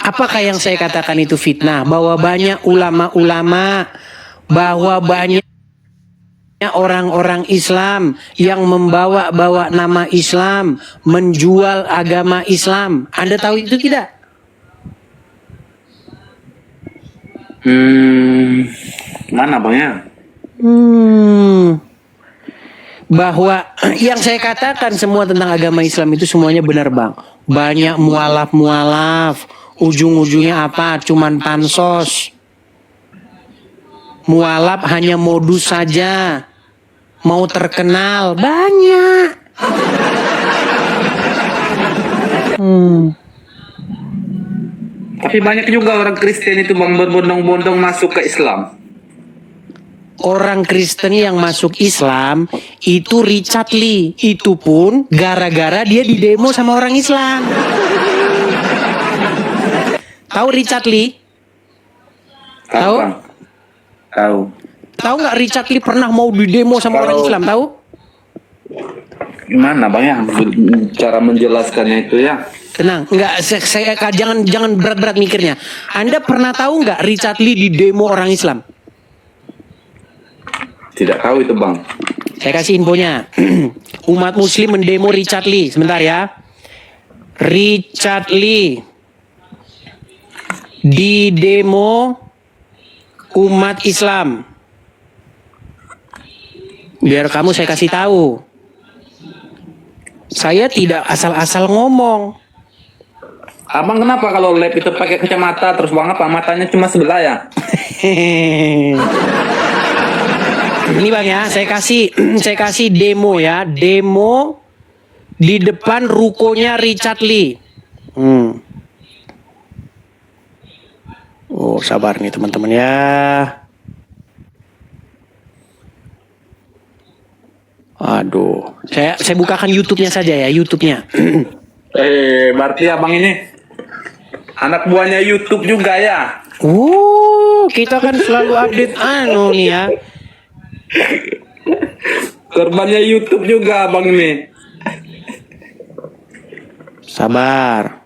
Apakah yang saya katakan itu fitnah? Bahwa banyak ulama-ulama, bahwa banyak orang-orang Islam yang membawa nama Islam, menjual agama Islam. Anda tahu itu tidak? Mana Bang ya? Bahwa yang saya katakan semua tentang agama Islam itu semuanya benar Bang. Banyak mualaf, ujung-ujungnya apa? Cuman pansos. Mualaf hanya modus saja. Mau terkenal, banyak. Tapi banyak juga orang Kristen itu Bang berbondong-bondong masuk ke Islam. Orang Kristen yang masuk Islam itu Richard Lee. Itu pun gara-gara dia didemo sama orang Islam. Tahu Richard Lee? Tahu? Tahu. Tahu nggak Richard Lee pernah mau didemo sama orang Islam? Tahu? Gimana Bang ya cara menjelaskannya itu ya? Tenang, nggak. Saya jangan berat-berat mikirnya. Anda pernah tahu nggak Richard Lee didemo orang Islam? Tidak tahu itu Bang. Saya kasih infonya. Umat Muslim mendemo Richard Lee. Sebentar ya. Richard Lee di demo umat Islam. Biar kamu saya kasih tahu. Saya tidak asal-asal ngomong. Abang kenapa kalau lab itu pakai kacamata terus Bang apa matanya cuma sebelah ya? Ini Bang ya, saya kasih demo ya, demo di depan rukonya Richard Lee. Oh, sabar nih teman-teman ya. Aduh, saya bukakan YouTube-nya saja ya, YouTube-nya. Berarti abang ini anak buahnya YouTube juga ya? Oh, kita kan selalu update nih ya. Korbannya YouTube juga abang ini. Sabar.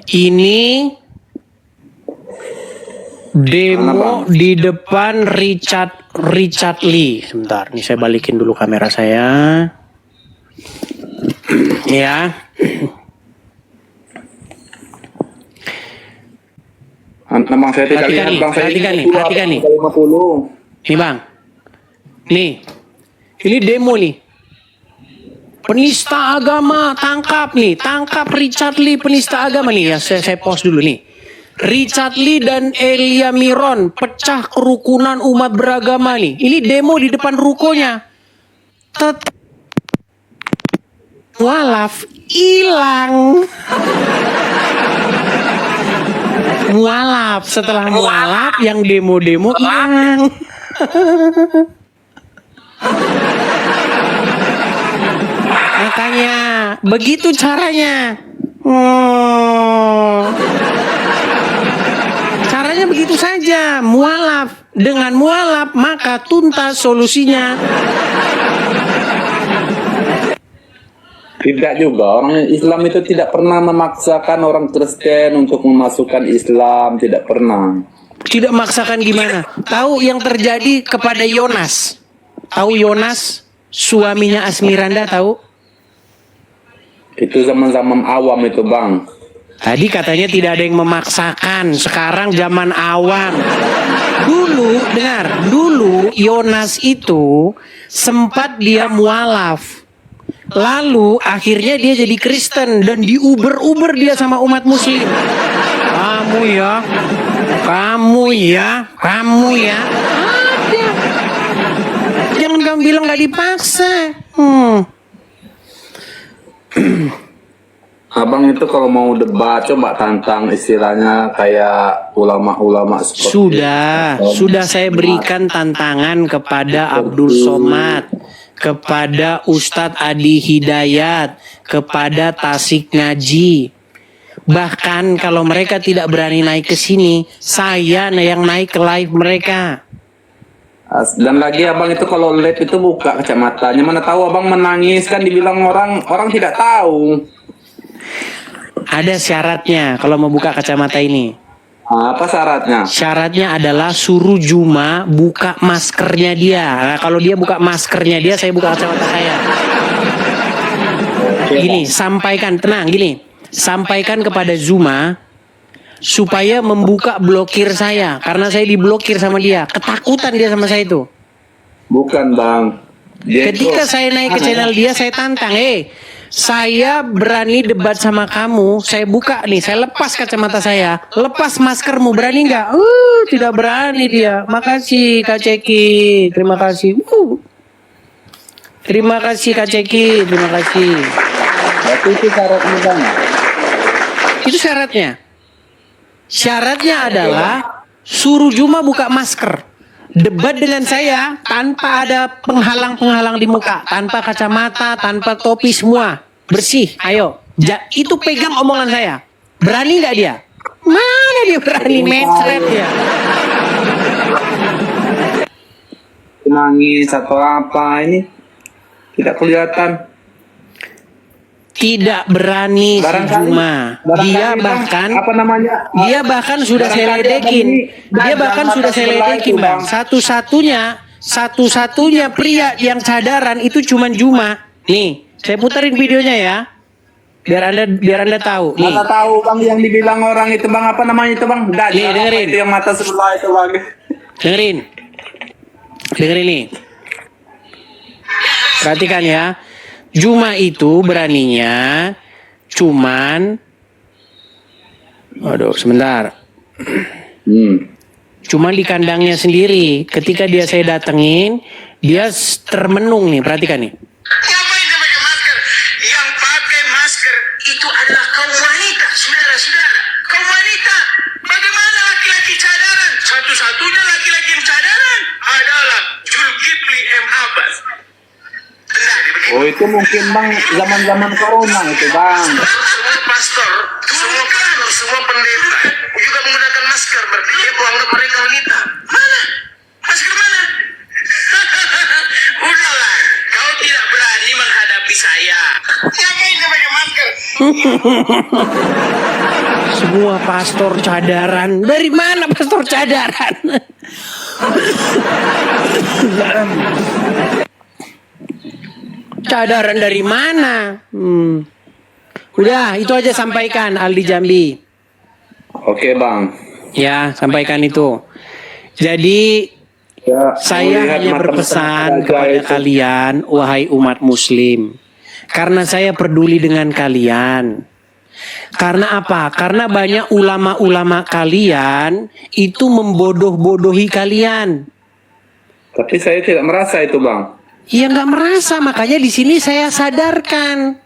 Ini demo di depan Richard Lee. Sebentar, nih saya balikin dulu kamera saya. Ya. Bang, saya tidak lihat, Bang. Perhatikan nih. 50. Nih Bang. Nih. Ini demo nih. Penista agama, tangkap Richard Lee penista agama nih ya. Saya post dulu nih. Richard Lee dan Elia Miron pecah kerukunan umat beragama nih. Ini demo di depan rukonya. Mualaf hilang. Mualaf, setelah mualaf yang demo-demo hilang. Makanya begitu caranya. Caranya begitu saja, mualaf. Dengan mualaf maka tuntas solusinya. Tidak juga, orang Islam itu tidak pernah memaksakan orang Kristen untuk memasukkan Islam, tidak pernah. Tidak memaksakan gimana? Tahu yang terjadi kepada Yonas? Tahu Yonas, suaminya Asmiranda, tahu? Itu zaman-zaman awam itu, Bang. Tadi katanya tidak ada yang memaksakan, sekarang zaman awam. Dulu Yonas itu sempat dia mualaf. Lalu akhirnya dia jadi Kristen dan diuber-uber dia sama umat muslim. Kamu ya. Ada. Jangan kamu bilang gak dipaksa. Abang itu kalau mau debat coba tantang istilahnya kayak ulama-ulama seperti Sudah saya berikan tantangan kepada Abdul Somad, kepada Ustadz Adi Hidayat, kepada Tasik Ngaji. Bahkan kalau mereka tidak berani naik ke sini, saya yang naik ke live mereka. Dan lagi abang itu kalau live itu buka kacamatanya, mana tahu abang menangis kan dibilang orang tidak tahu. Ada syaratnya kalau mau buka kacamata ini. Apa syaratnya? Syaratnya adalah suruh Juma buka maskernya dia. Nah, kalau dia buka maskernya dia, saya buka kacamata saya. Gini, sampaikan kepada Zuma supaya membuka blokir saya, karena saya diblokir sama dia. Ketakutan dia sama saya itu. Bukan, Bang. Ketika saya naik ke channel dia, saya tantang, saya berani debat sama kamu. Saya buka nih, saya lepas kacamata saya, lepas maskermu, berani nggak? Tidak berani dia. Makasih Kak Ceki, terima kasih. Terima kasih Kak Ceki, terima kasih. Itu syaratnya, Bang. Itu syaratnya. Syaratnya adalah suruh Juma buka masker. Debat dengan saya tanpa ada penghalang-penghalang di muka, tanpa kacamata, tanpa topi, semua bersih. Ayo, itu pegang omongan saya. Berani nggak dia? Mana dia berani, mecret dia. Nangis atau apa ini tidak kelihatan. Tidak berani si Juma. Dia bahkan sudah saya ledekin. Bang. Satu-satunya pria yang cadaran itu cuman Juma. Nih, saya puterin videonya ya. Biar Anda tahu. Nih. Mana tahu Bang yang dibilang orang itu, Bang, apa namanya itu, Bang? Nih, dengerin. Itu yang mata sebelah itu, Bang. Dengerin nih. Perhatikan ya. Juma itu beraninya cuman, sebentar. Cuman di kandangnya sendiri. Ketika saya datengin, dia termenung nih, perhatikan nih. Ngapain dia pakai masker? Yang pakai masker itu adalah kaum wanita, saudara-saudara. Kaum wanita. Bagaimana laki-laki cadaran? Satu-satunya laki-laki yang cadaran adalah Zulkifli M. Abbas. Oh, itu mungkin, Bang, zaman-zaman corona itu, Bang. Semua pastor, semua pendeta juga menggunakan masker. Berarti dia menganggap mereka wanita. Mana? Masker mana? Udahlah, kau tidak berani menghadapi saya. Ngapain dia pakai masker? semua pastor cadaran. Dari mana pastor cadaran? Cadaran dari mana? Udah, itu aja sampaikan Aldi Jambi. Oke bang. Ya, sampaikan itu. Jadi saya hanya berpesan kepada kalian, wahai umat muslim. Karena saya peduli dengan kalian. Karena apa? Karena banyak ulama-ulama kalian itu membodoh-bodohi kalian. Tapi saya tidak merasa itu bang. Iya nggak merasa, makanya di sini saya sadarkan.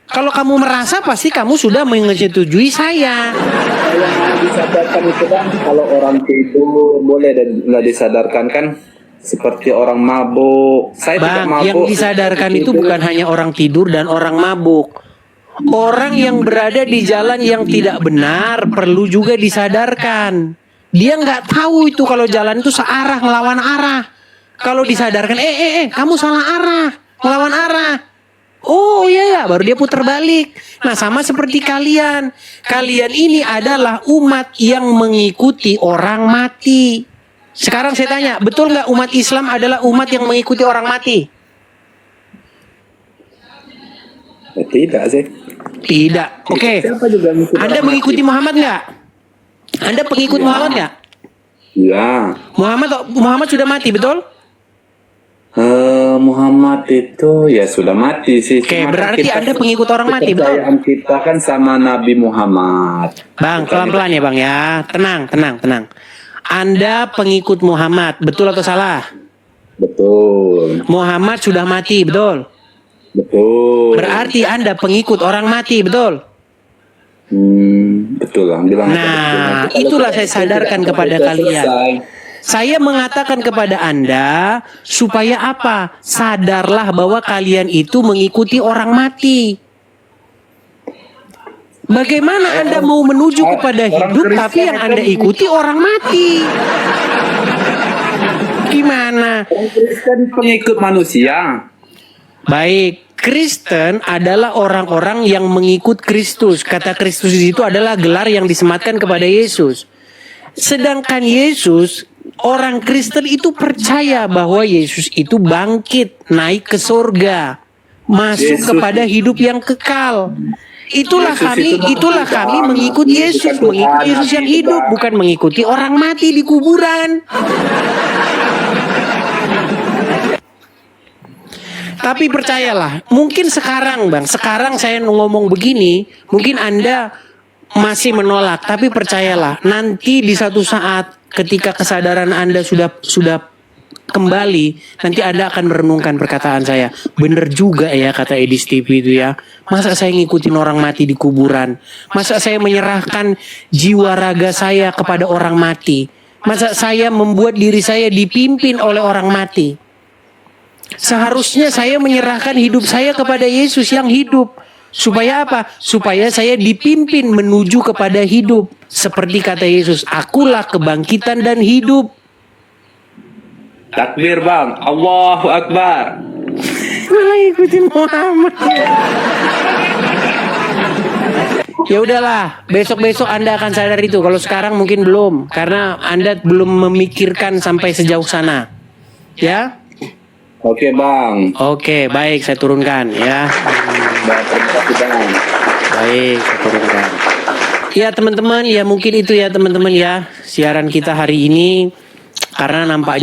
Kalau kamu merasa pasti kamu sudah menyetujui saya. Yang disadarkan itu bang, kalau orang tidur boleh dan nggak disadarkan kan? Seperti orang mabuk. Saya tidak Bang, mabuk. yang disadarkan itu bukan hanya orang tidur dan orang mabuk. Orang yang berada di jalan yang tidak benar perlu juga disadarkan. Dia nggak tahu itu kalau jalan itu searah, ngelawan arah. Kalau disadarkan, kamu salah arah, ngelawan arah. Oh iya ya, baru dia putar balik. Nah sama seperti kalian. Kalian ini adalah umat yang mengikuti orang mati. Sekarang saya tanya, betul nggak umat Islam adalah umat yang mengikuti orang mati? Tidak sih. Tidak. Oke. Anda mengikuti Muhammad nggak? Anda pengikut Muhammad nggak? Ya. Muhammad sudah mati, betul? Muhammad itu ya sudah mati sih. Oke, berarti Anda pengikut orang mati, betul? Kepercayaan kita kan sama Nabi Muhammad. Bang, pelan-pelan ya bang ya. Tenang. Anda pengikut Muhammad, betul atau salah? Betul. Muhammad sudah mati, betul? Betul. Berarti Anda pengikut orang mati, betul? Betul lah. Nah, itulah saya sadarkan kepada kalian. Saya mengatakan kepada Anda supaya apa? Sadarlah bahwa kalian itu mengikuti orang mati. Bagaimana Anda mau menuju kepada hidup tapi yang Anda ikuti orang mati? Gimana? Kristen pengikut manusia. Baik, Kristen adalah orang-orang yang mengikut Kristus. Kata Kristus itu adalah gelar yang disematkan kepada Yesus. Sedangkan Yesus, orang Kristen itu percaya bahwa Yesus itu bangkit, naik ke surga, masuk kepada hidup yang kekal. Itulah kami mengikuti Yesus yang hidup, bukan mengikuti orang mati di kuburan. Tapi percayalah, mungkin sekarang saya ngomong begini, mungkin Anda masih menolak, tapi percayalah, nanti di satu saat ketika kesadaran Anda sudah kembali, nanti Anda akan merenungkan perkataan saya. Bener juga ya kata Edis TV itu ya. Masa saya ngikutin orang mati di kuburan? Masa saya menyerahkan jiwa raga saya kepada orang mati? Masa saya membuat diri saya dipimpin oleh orang mati? Seharusnya saya menyerahkan hidup saya kepada Yesus yang hidup. Supaya apa? Supaya saya dipimpin menuju kepada hidup. Seperti kata Yesus, akulah kebangkitan dan hidup. Takbir bang, Allahu Akbar. Malah ikutin Muhammad. Ya udahlah, besok-besok Anda akan sadar itu. Kalau sekarang mungkin belum, karena Anda belum memikirkan sampai sejauh sana. Ya? Oke bang. Oke, baik, saya turunkan ya. Baik, saya turunkan. Ya teman-teman, ya mungkin itu ya teman-teman ya siaran kita hari ini, karena nampaknya